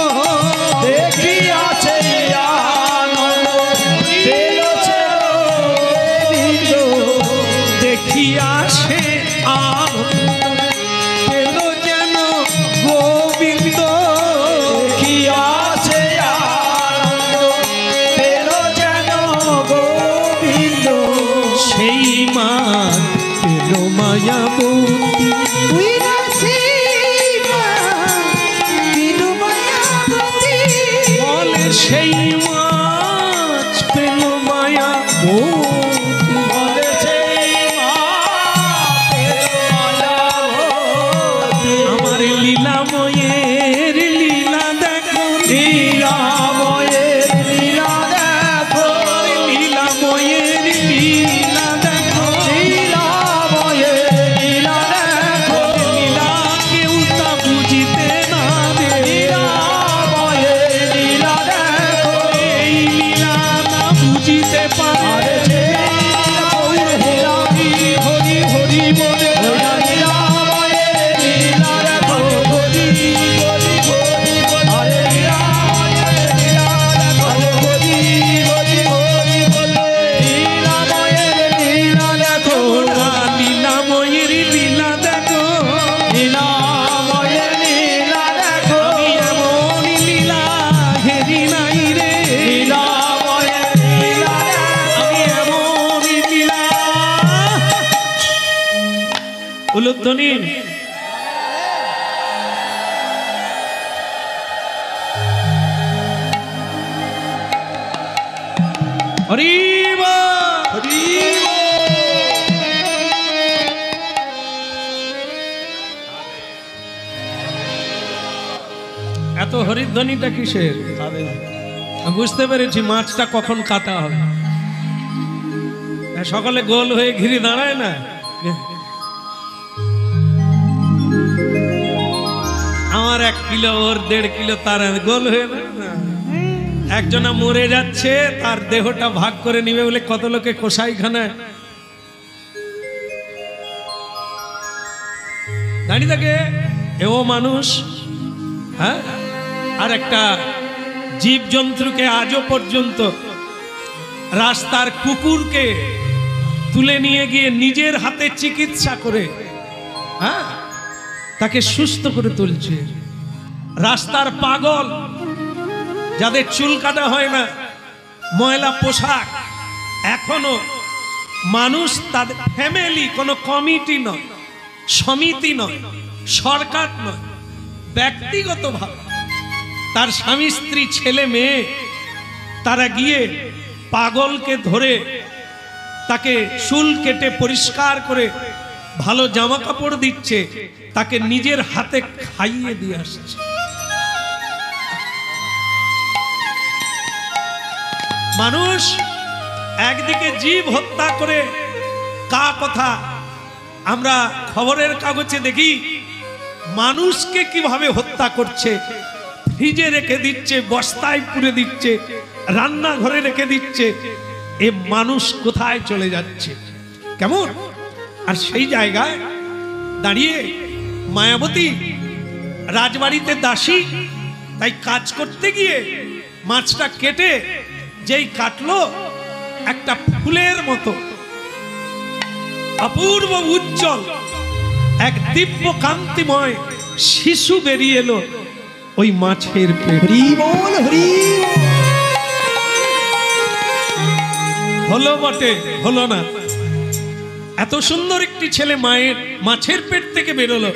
দেখিয়াছে আনন্দ পেল গোবিন্দ, দেখিয়া সে আনন্দ পেল যেন গোবিন্দ। দেখিয়াছে আনন্দ পেল যেন গোবিন্দ, সেই মা পেল মায়াবতী। ওই কাছে গেল মায়াবতী, বলে সেই মাছ পেল মায়াবতী। বলে সেই মাছ উলুধ্বনি। হরি বল, হরি বল। এত হরিধ্বনিটা কিসের? বুঝতে পেরেছি, মাছটা কখন কাটা হবে। সকালে গোল হয়ে ঘিরে দাঁড়ায় না, আমার 1 কিলো ওর 1.5 কিলো, তার গোল হয়ে না। একজনা মরে যাচ্ছে, তার দেহটা ভাগ করে নিবে বলে কত লোকে কসাইখানায় দাঁড়িয়ে থাকে। এও মানুষ, হ্যাঁ। আর একটা জীবজন্তুকে আজও পর্যন্ত রাস্তার কুকুরকে তুলে নিয়ে গিয়ে নিজের হাতে চিকিৎসা করে, হ্যাঁ, তাকে সুস্থ করে তুলছে। রাস্তার পাগল যাদের চুল কাটা হয় না, ময়লা পোশাক, এখনো মানুষ তাদের ফ্যামিলি, কোনো কমিটি নয়, সমিতি নয়, সরকার নয়, ব্যক্তিগতভাবে তার স্বামী স্ত্রী ছেলে মেয়ে তারা গিয়ে পাগলকে ধরে তাকে চুল কেটে পরিষ্কার করে ভালো জামা কাপড় দিচ্ছে, তাকে নিজের হাতে খাইয়ে দিয়ে আসছে। মানুষ একদিকে জীব হত্যা করে, কা কথা আমরা খবরের কাগজে দেখি, মানুষকে কিভাবে হত্যা করছে, ফ্রিজে রেখে দিচ্ছে, বস্তায় পুরে দিচ্ছে, রান্নাঘরে রেখে দিচ্ছে। এ মানুষ কোথায় চলে যাচ্ছে, কেমন? আর সেই জায়গায় দাঁড়িয়ে মায়াবতী রাজবাড়িতে দাসী, তাই কাজ করতে গিয়ে মাছটা কেটে যেই কাটলো, একটা ফুলের মতো অপূর্ব উজ্জ্বল এক দিব্য কান্তিময় শিশু বেরিয়ে এলো ওই মাছের পেটে। হলো বটে, হলো না। এত সুন্দর একটি ছেলে মায়ের মাছের পেট থেকে বেরোলো,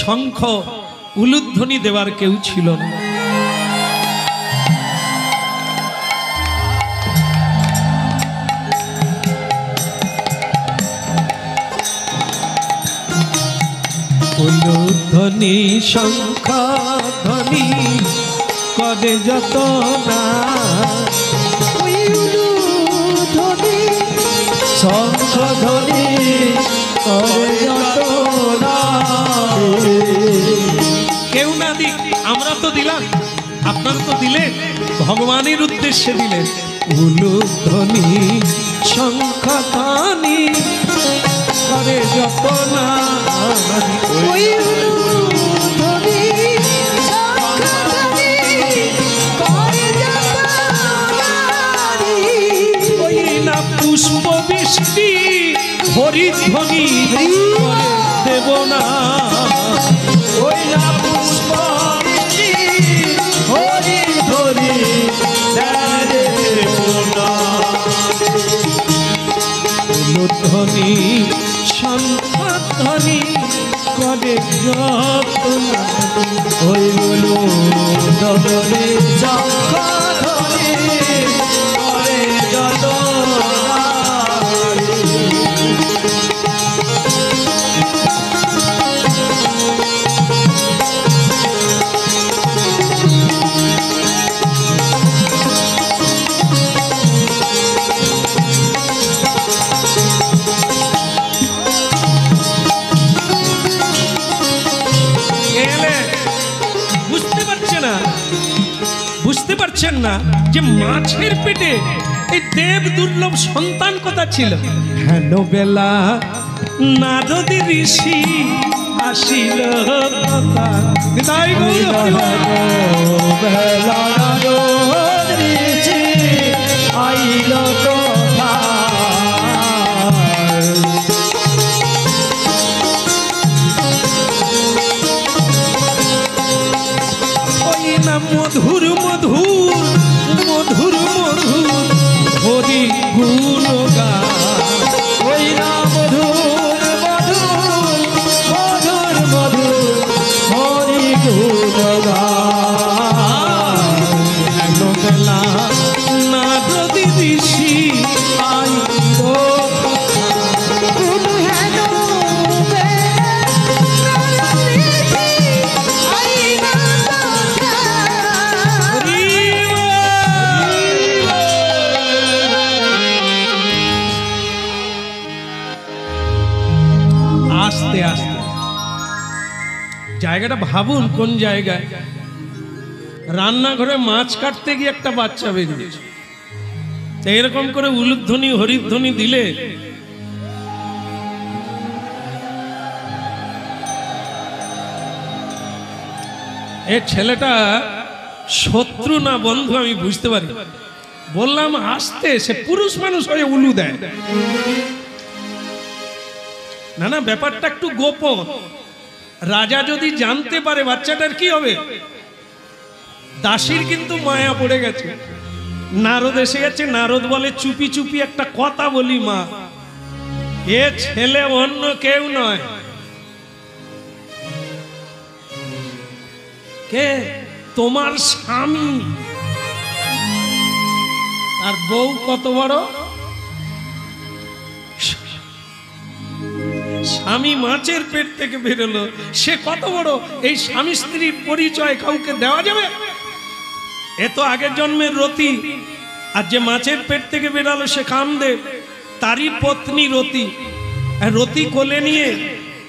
শঙ্খ উলুধ্বনি দেওয়ার কেউ ছিল না। উলুধ্বনি শঙ্খ ধ্বনি করে যত না, শঙ্খ ধ্বনি করে যত না। কেউ না দিক, আমরা তো দিলাম, আপনারা তো দিলেন, ভগবানের উদ্দেশ্যে দিলেন। উলুধ্বনি শঙ্খ ধ্বনি করে যত না, পুষ্প বৃষ্টি হরিধ্বনি দেব না, ওই না পুষ্প বৃষ্টি হরিধ্বনি দেব না। উলুধ্বনি শঙ্খধ্বনি করে যত না, ওই উলুধ্বনি শঙ্খধ্বনি করে যত না। বুঝতে পারছেন না যে মাছের পেটে এই দেব দুর্লভ সন্তান কথা ছিল। হেন বেলা নারদী ঋষি আসিল, বেলা ঋষি আইল কথা, মধুর মধুর মধুর মধুর হরি গুণ গান, ওই না মধুর মধুর আস্তে আস্তে। জায়গাটা ভাবুন কোন জায়গায়। রান্নাঘরে মাছ কাটতে গিয়ে একটা বাচ্চা বেরিয়েছে। তো এরকম করে উলুধ্বনি হরিধ্বনি দিলে এ ছেলেটা শত্রু না বন্ধু আমি বুঝতে পারি। বললাম আসতে, সে পুরুষ মানুষ হয়ে উলু দেয়। না না, ব্যাপারটা একটু গোপন। রাজা যদি জানতে পারে বাচ্চাটার কি হবে? দাসীর কিন্তু মায়া পড়ে গেছে। নারদ এসে গেছে। নারদ বলে চুপি চুপি একটা কথা বলি মা, এ ছেলে অন্য কেউ নয়। কে? তোমার স্বামী। আর বউ কত বড়? স্বামী মাছের পেট থেকে বেরোলো, সে কত বড়? এই স্বামী স্ত্রীর পরিচয় কাউকে দেওয়া যাবে? এ তো আগের জন্মের রতি। আর যে মাছের পেট থেকে বেরালো সে কামদেব, তারই পত্নী রতি। আর রতি কোলে নিয়ে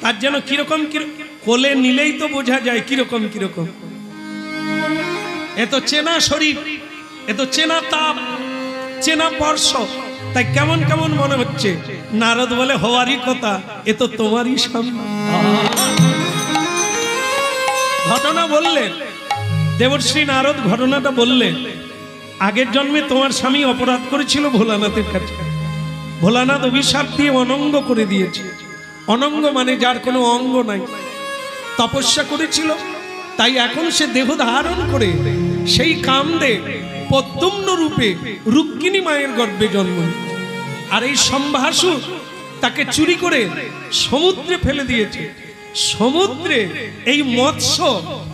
তার যেন কিরকম কোলে নিলেই তো বোঝা যায় কিরকম কিরকম। এ তো চেনা শরীর, এ তো চেনা তাপ, চেনা স্পর্শ। তাই কেমন কেমন মনে হচ্ছে। নারদ বলে হওয়ারই কথা, এ তো তোমারই স্বামী। ঘটনা বললেন দেবর্ষী নারদ, ঘটনাটা বললেন। আগের জন্মে তোমার স্বামী অপরাধ করেছিল ভোলানাথের কাছে। ভোলানাথ অভিশাপ দিয়ে অনঙ্গ করে দিয়েছে। অনঙ্গ মানে যার কোনো অঙ্গ নাই। তপস্যা করেছিল, তাই এখন সে দেহ ধারণ করে সেই কামদেব পদ্মম্ন রূপে রুক্মিণী মায়ের গর্ভে জন্ম। আর এই সম্ভাসুর তাকে চুরি করে সমুদ্রে ফেলে দিয়েছে। সমুদ্রে এই মৎস্য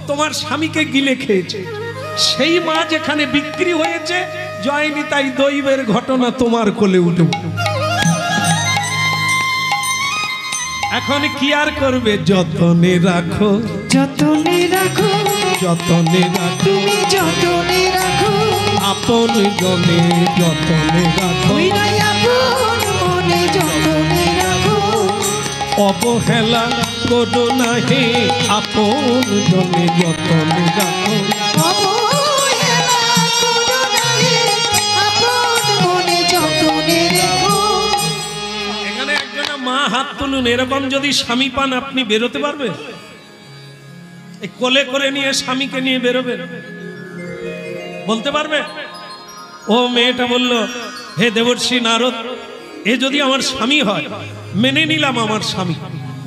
তোমার স্বামীকে গিলে খেয়েছে। সেই মা যেখানে বিক্রি হয়েছে, জয়নি তাই দৈবের ঘটনা তোমার কোলে উঠে। এখন কি আর করবে? যতনে রাখো, যতনে রাখো, যতনে রাখো, তুমি যতনে রাখো, আপন জনে যতনে রাখো, ওই নাই আপন মনে যতনে রাখো, অবহেলা করো না হে আপন জনে যতনে রাখো। অবহেলা করো না হে আপন মনে যতনে রাখো। এখানে একজনা মা হাত তুলুন। এরকম যদি স্বামী পান আপনি বেরোতে পারবেন? এই কোলে করে নিয়ে স্বামীকে নিয়ে বেরোবেন? বলতে পারবে? ও মেয়েটা বলল, হে দেবর্ষী নারদ, এ যদি আমার স্বামী হয় মেনে নিলাম আমার স্বামী,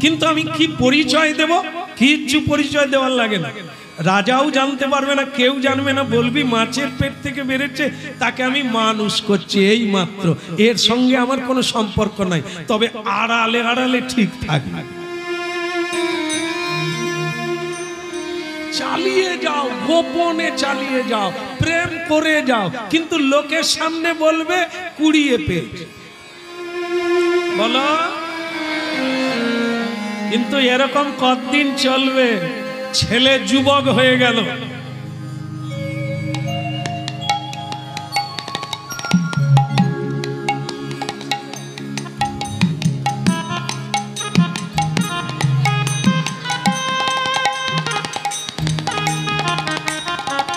কিন্তু আমি কি পরিচয় দেব? কিচ্ছু পরিচয় দেওয়ার লাগে না। রাজাও জানতে পারবে না, কেউ জানবে না। বলবি মাছের পেট থেকে বেরোচ্ছে, তাকে আমি মানুষ করছি এই মাত্র, এর সঙ্গে আমার কোনো সম্পর্ক নাই। তবে আড়ালে আড়ালে ঠিক থাকবে। চালিয়ে যাও, গোপনে চালিয়ে যাও, প্রেম করে যাও, কিন্তু লোকের সামনে বলবে কুড়িয়ে পেয়েছে। বলো, কিন্তু এরকম কতদিন চলবে? ছেলে যুবক হয়ে গেল,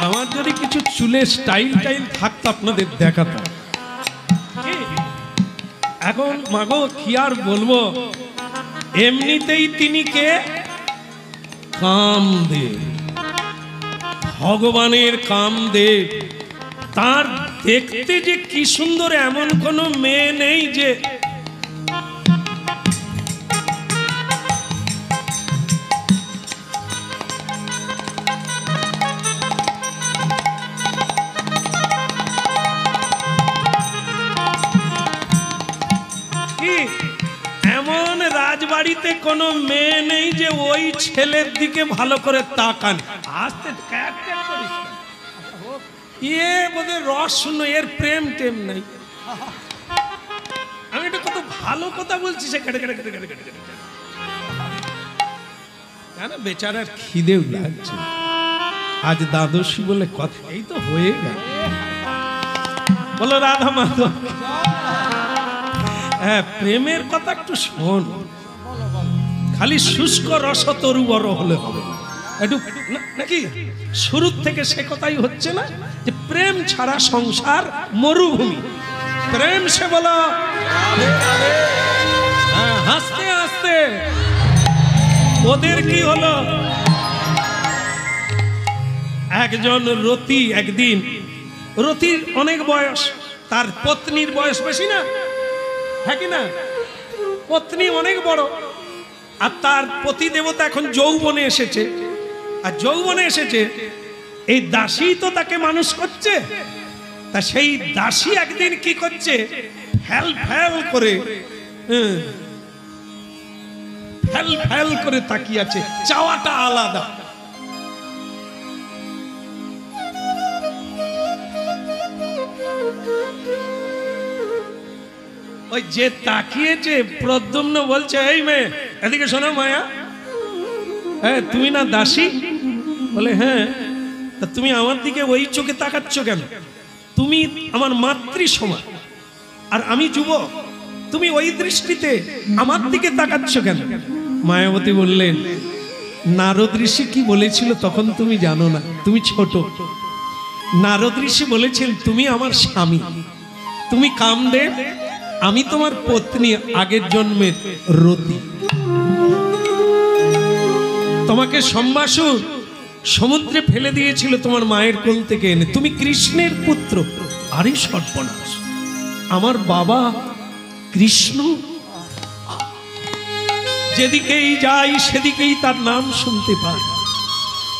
আমার যদি কিছু চুলের স্টাইল টাইল থাকতো আপনাদের দেখাতাম। এখন মাগো কি আর বলবো, এমনিতেই তিনি কে? কামদেব, ভগবানের কামদেব। তার দেখতে যে কি সুন্দর এমন কোনো মেয়ে নেই যে এমন রাজবাড়িতে কোনো মেয়ে নেই যে ওই ছেলের দিকে ভালো করে তাকান। আসতে এ বোধহয় রস শূন্য, এর প্রেম টেম নাই। আমি এটা কত ভালো কথা বলছি, সে কেটে কেটে কেটে কেটে কেটে কেটে কেন বেচারার খিদেও লাগছে। আজ দ্বাদশী বলে কথা, এই তো হয়ে গেল। বলো রাধা মাধব। হ্যাঁ, প্রেমের কথা একটু শোন। খালি শুষ্ক রস তরু বড় হলে হবে একটু নাকি শুরুর থেকে সে কথাই হচ্ছে না যে প্রেম ছাড়া সংসার মরুভূমি। প্রেম সে বলো হাসতে হাসতে ওদের কি হলো, একজন রতি, একদিন রতির অনেক বয়স, তার পত্নীর বয়স বেশি না, হ্যাঁ কি না? পত্নী অনেক বড়, আর তার পতি দেবতা এখন যৌবনে এসেছে, আর যৌবনে এসেছে এই দাসী তো তাকে মানুষ করছে। তা সেই দাসী একদিন কি করছে, ফ্যাল ফ্যাল করে ফ্যাল ফ্যাল করে তাকিয়ে আছে, চাওয়াটা আলাদা। ওই যে তাকিয়েছে প্রদ্যুম্ন বলছে, এই মেয়ে এদিকে শোনো মায়া, হ্যাঁ তুমি না দাসী? বলে হ্যাঁ। তা তুমি আমার দিকে ওই চোখে তাকাচ্ছ কেন? তুমি আমার মাতৃ সমান আর আমি যুবক, তুমি ওই দৃষ্টিতে আমার দিকে তাকাচ্ছ কেন? মায়াবতী বললেন, নারদ ঋষি কি বলেছিল তখন তুমি জানো না, তুমি ছোট। নারদ ঋষি বলেছেন তুমি আমার স্বামী, তুমি কামদেব, আমি তোমার পত্নী আগের জন্মের রতি। তোমাকে সম্বাসুর সমুদ্রে ফেলে দিয়েছিল তোমার মায়ের কোল থেকে এনে, তুমি কৃষ্ণের পুত্র। আরে সর্বনাশ, আমার বাবা কৃষ্ণ, যেদিকেই যাই সেদিকেই তার নাম শুনতে পাই,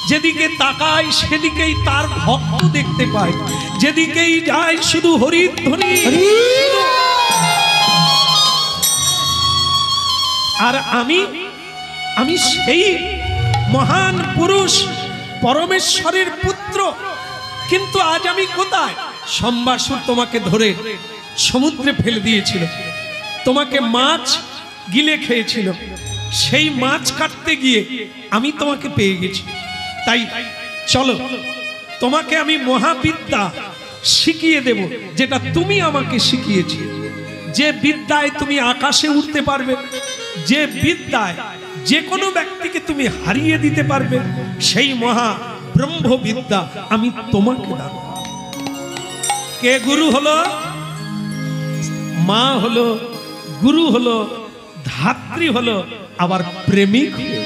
যেদিকে তাকাই সেদিকেই তার ভক্ত দেখতে পাই, যেদিকেই যাই শুধু হরিধ্বনি। আর আমি সেই মহান পুরুষ পরমেশ্বরের পুত্র, কিন্তু আজ আমি কোথায়? সম্বাসুর তোমাকে ধরে সমুদ্রে ফেলে দিয়েছিল, তোমাকে মাছ গিলে খেয়েছিল, সেই মাছ কাটতে গিয়ে আমি তোমাকে পেয়ে গেছি। তাই চলো তোমাকে আমি মহাবিদ্যা শিখিয়ে দেব, যেটা তুমি আমাকে শিখিয়েছি। যে বিদ্যায় তুমি আকাশে উঠতে পারবে, যে বিদ্যায় যে কোনো ব্যক্তিকে তুমি হারিয়ে দিতে পারবে, সেই মহা ব্রহ্মবিদ্যা আমি তোমাকে দান। কে গুরু হলো? মা হলো, গুরু হলো, ধাত্রী হলো, আবার প্রেমিক হলো।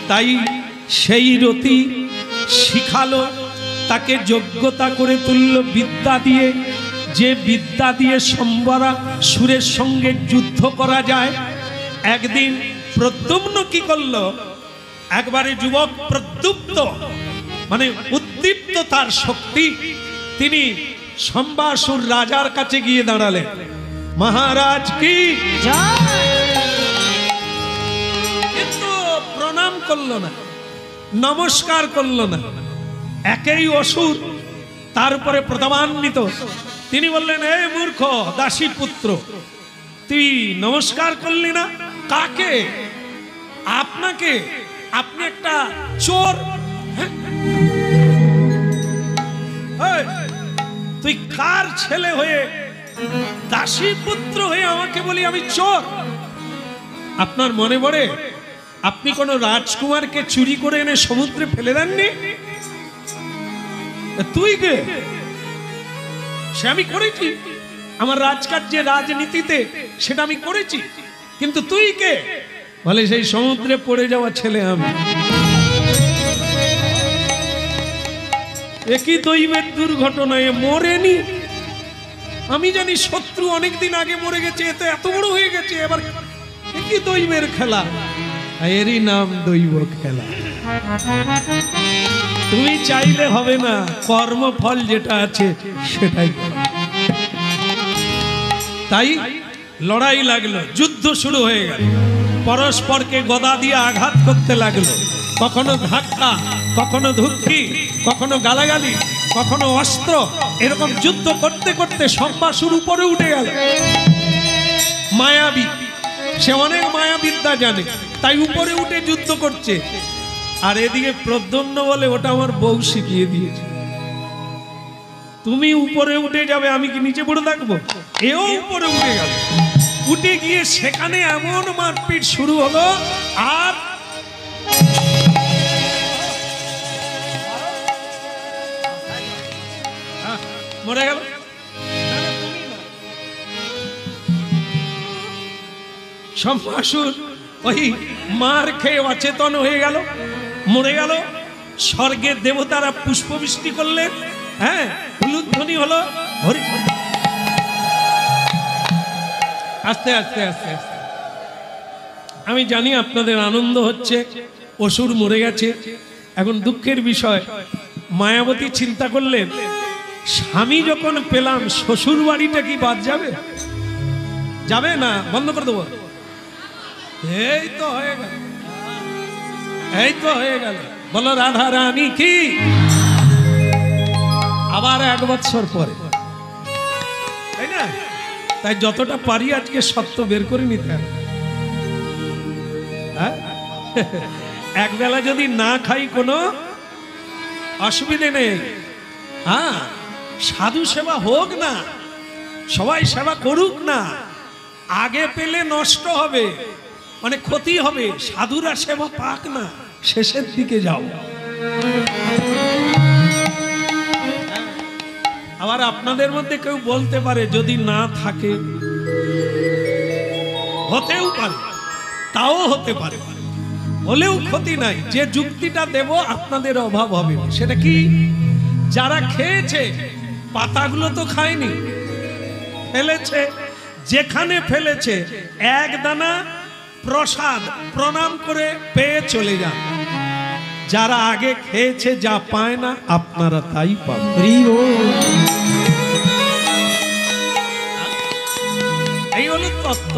তাই সেই রতি শিখালো, তাকে যোগ্যতা করে তুলল বিদ্যা দিয়ে, যে বিদ্যা দিয়ে সম্বরা সুরের সঙ্গে যুদ্ধ করা যায়। একদিন প্রদ্যুম্ন কি করলো, একবারে যুবক প্রদ্যুপ্ত মানে উদ্দীপ্ত তার শক্তি, তিনি সম্বাসুর রাজার কাছে গিয়ে দাঁড়ালেন, মহারাজ কি, কিন্তু প্রণাম করলো না, নমস্কার করলো না, একই অসুর তার উপরে প্রতাপান্বিত। তিনি বললেন, এই মূর্খ দাসী পুত্র, তুই নমস্কার করলি না? কাকে? আপনাকে। আপনি একটা চোর। তুই কার ছেলে হয়ে, দাসী পুত্র হয়ে আমাকে বলি আমি চোর? আপনার মনে পড়ে আপনি কোন রাজকুমারকে চুরি করে এনে সমুদ্রে ফেলে দেননি? তুই কে? সে আমি করেছি, আমার রাজকার্যে রাজনীতিতে সেটা আমি করেছি, কিন্তু তুই কে? বলে সেই সমুদ্রে পড়ে যাওয়া ছেলে আমি। একই দৈবের দুর্ঘটনায় মরেনি, আমি জানি শত্রু অনেকদিন আগে মরে গেছে, এত এত বড় হয়ে গেছে, এবার একই দৈবের খেলা, এরই নাম দৈব খেলা। তুমি চাইলে হবে না, কর্মফল যেটা আছে সেটাই। তাই লড়াই লাগলো, যুদ্ধ শুরু হয়ে গেল, পরস্পরকে গদা দিয়ে আঘাত করতে লাগলো, কখনো ধাক্কা, কখনো ধুক্কি, কখনো গালাগালি, কখনো অস্ত্র, এরকম যুদ্ধ করতে করতে সম্বাসুর উপরে উঠে গেল। মায়াবী, সে অনেক মায়াবিদ্যা জানে, তাই উপরে উঠে যুদ্ধ করছে। আর এদিকে প্রদ্যুম্ন বলে, ওটা আমার বউ শিখিয়ে দিয়েছে, তুমি উপরে উঠে যাবে, আমি কি নিচে পড়ে থাকবো? এও উপরে উঠে গেল, উঠে গিয়ে সেখানে এমন মারপিট শুরু হলো, আর মরে গেল। সম্ভাসুর ওই মার খেয়ে অচেতন হয়ে গেল, মরে গেল। স্বর্গের দেবতারা পুষ্পবৃষ্টি করলেন, হ্যাঁ, উলুধ্বনি হলো। আস্তে আস্তে আস্তে আস্তে, আমি জানি আপনাদের আনন্দ হচ্ছে, অসুর মরে গেছে। এখন দুঃখের বিষয়, মায়াবতী চিন্তা করলেন, স্বামী যখন পেলাম, শ্বশুর বাড়িটা কি বাদ যাবে? যাবে না, বন্ধ করে দেবো। এই তো হয়ে গেল, এই তো হয়ে গেল। বলো রাধা রানী কি? আবার 1 বছর পরে, তাই না? তাই যতটা পারি আজকে সত্য বের করে নিতে হবে। হ্যাঁ, একবেলা যদি না খাই কোনো অসুবিধে নেই। হ্যাঁ, সাধু সেবা হোক না, সবাই সেবা করুক না, আগে পেলে নষ্ট হবে, মানে ক্ষতি হবে। সাধুরা সেবা পাক না, শেষের দিকে যাও। আবার আপনাদের মধ্যে কেউ বলতে পারে যদি না থাকে, হতেও পারে, তাও হতে পারে, হলেও ক্ষতি নাই। যে যুক্তিটা দেব আপনাদের অভাব হবে। সেটা কি? যারা খেয়েছে পাতাগুলো তো খায়নি, ফেলেছে। যেখানে ফেলেছে এক দানা প্রসাদ প্রণাম করে পেয়ে চলে যান। যারা আগে খেয়েছে যা পায় না, আপনারা তাই পাবেন। এই হলো তত্ত্ব,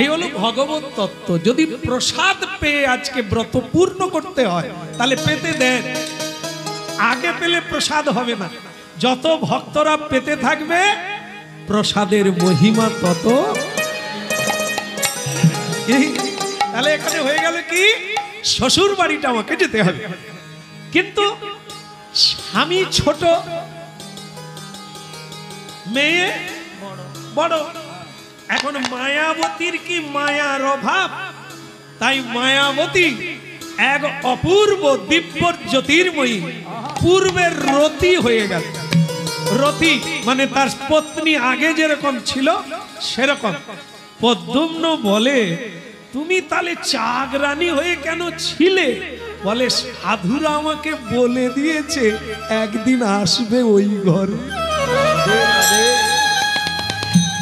এই হলো ভগবত তত্ত্ব। যদি প্রসাদ পেয়ে আজকে ব্রত পূর্ণ করতে হয়, তাহলে পেতে দেন। আগে পেলে প্রসাদ হবে না। যত ভক্তরা পেতে থাকবে, প্রসাদের মহিমা তত। তাহলে এখানে হয়ে গেল কি, শ্বশুর বাড়িটা আমাকে যেতে হবে, কিন্তু স্বামী ছোট, মেয়ে বড়। এখন মায়াবতীর কি মায়ার অভাব? তাই মায়াবতী এক অপূর্ব দিব্য জ্যোতির্ময়ী পূর্বের রতি হয়ে গেল। রতি মানে তার পত্নী আগে যেরকম ছিল সেরকম। পদ্মম্ন বলে, তুমি তাহলে চাগরানী হয়ে কেন ছিলে? বলে, সাধুরা আমাকে বলে দিয়েছে একদিন আসবে ওই ঘরে,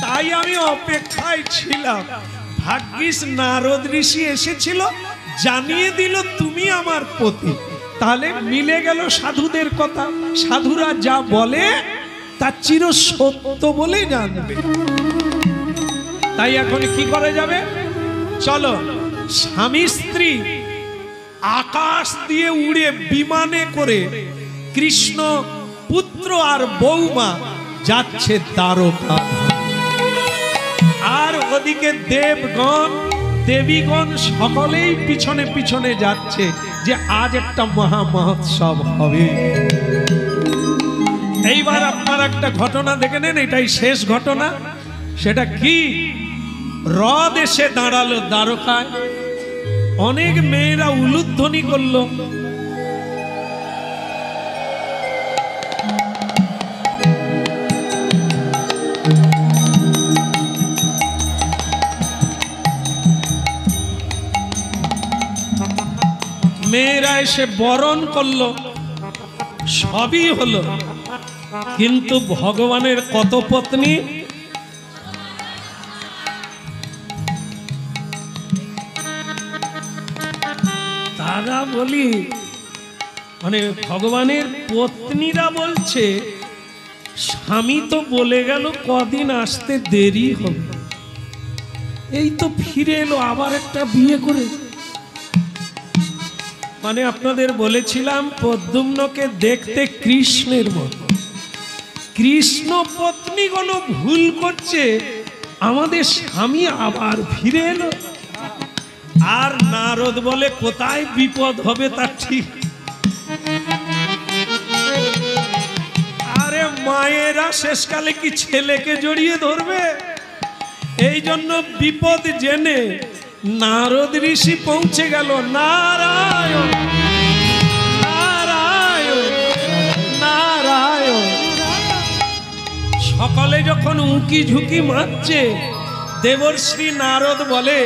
তাই আমি অপেক্ষায় ছিলাম। ভাগ্যিস নারদ ঋষি এসেছিল, জানিয়ে দিল তুমি আমার পতি। তাহলে মিলে গেল সাধুদের কথা। সাধুরা যা বলে তা চির সত্য বলে জানবে। তাই এখন কি করা যাবে? চলো, স্বামী স্ত্রী আকাশ দিয়ে উড়ে বিমানে করে কৃষ্ণ পুত্র আর বৌমা যাচ্ছে দ্বারকা। আর ওদিকে দেবগণ দেবীগণ সকলেই পিছনে পিছনে যাচ্ছে, যে আজ একটা মহা মহোৎসব হবে। এইবার আপনার একটা ঘটনা দেখে নেন, এটাই শেষ ঘটনা। সেটা কি? হ্রদ এসে দাঁড়ালো দ্বারকায়, অনেক মেয়েরা উলুধ্বনি করলো। মেয়েরা এসে বরণ করলো, সবই হলো, কিন্তু ভগবানের কত পত্নী? তারা বলি, মানে ভগবানের পত্নীরা বলছে, স্বামী তো বলে গেল কদিন আসতে দেরি হবে, এই তো ফিরে এলো আবার একটা বিয়ে করে। মানে আপনাদের বলেছিলাম পদ্মম্নকে দেখতে কৃষ্ণের মতো। কৃষ্ণ পত্নীগণ ভুল করছে, আমাদের স্বামী আবার ফিরে এলো। আর নারদ বলে কোথায় বিপদ হবে তা ঠিক। আরে মায়েরা শেষকালে কি ছেলেকে জড়িয়ে ধরবে? এই জন্য বিপদ জেনে নারদ ঋষি পৌঁছে গেল। নারায়ণ নারায়ণ নারায়ণ। সকালে যখন উঁকি ঝুঁকি মারছে, দেবর্ষি নারদ বলে,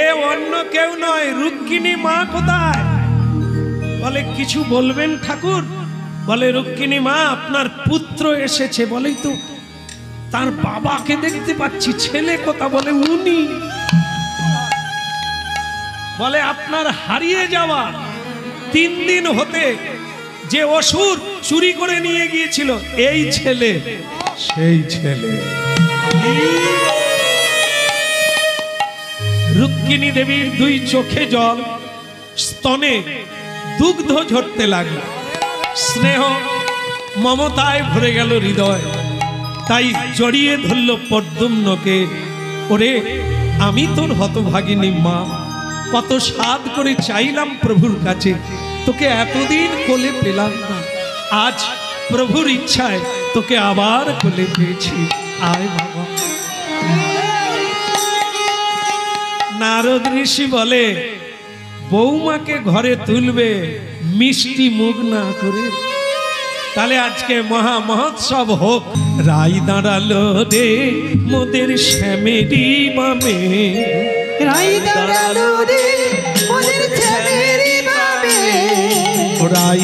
এ অন্য কেউ নয়, রুক্মিণী মা কোথায়? বলে, কিছু বলবেন ঠাকুর? বলে, রুক্মিণী মা, আপনার পুত্র এসেছে। বলেই তো তার বাবাকে দেখতে পাচ্ছি, ছেলে কোথা? বলে, উনি। বলে, আপনার হারিয়ে যাওয়া 3 দিন হতে যে অসুর চুরি করে নিয়ে গিয়েছিল, এই ছেলে সেই ছেলে। রুক্মিণী দেবীর 2 চোখে জল, স্তনে দুগ্ধ ঝরতে লাগলো, স্নেহ মমতায় ভরে গেল হৃদয়। তাই জড়িয়ে ধরল পদ্মকে। ওরে, আমি তোর হতভাগিনী মা, কত সাধ করে চাইলাম প্রভুর কাছে, তোকে এতদিন কোলে পেলাম না, আজ প্রভুর ইচ্ছায় তোকে আবার কোলে পেয়েছি, আয় বাবা। নারদ ঋষি বলে, বৌমাকে ঘরে তুলবে মিষ্টি মুখ না করে, তাহলে আজকে মহা মহোৎসব হোক। রাই দাঁড়ালো রে মোদের শ্যামেরি বামে, রাই দাঁড়ালো রে মোদের শ্যামেরি বামে, রাই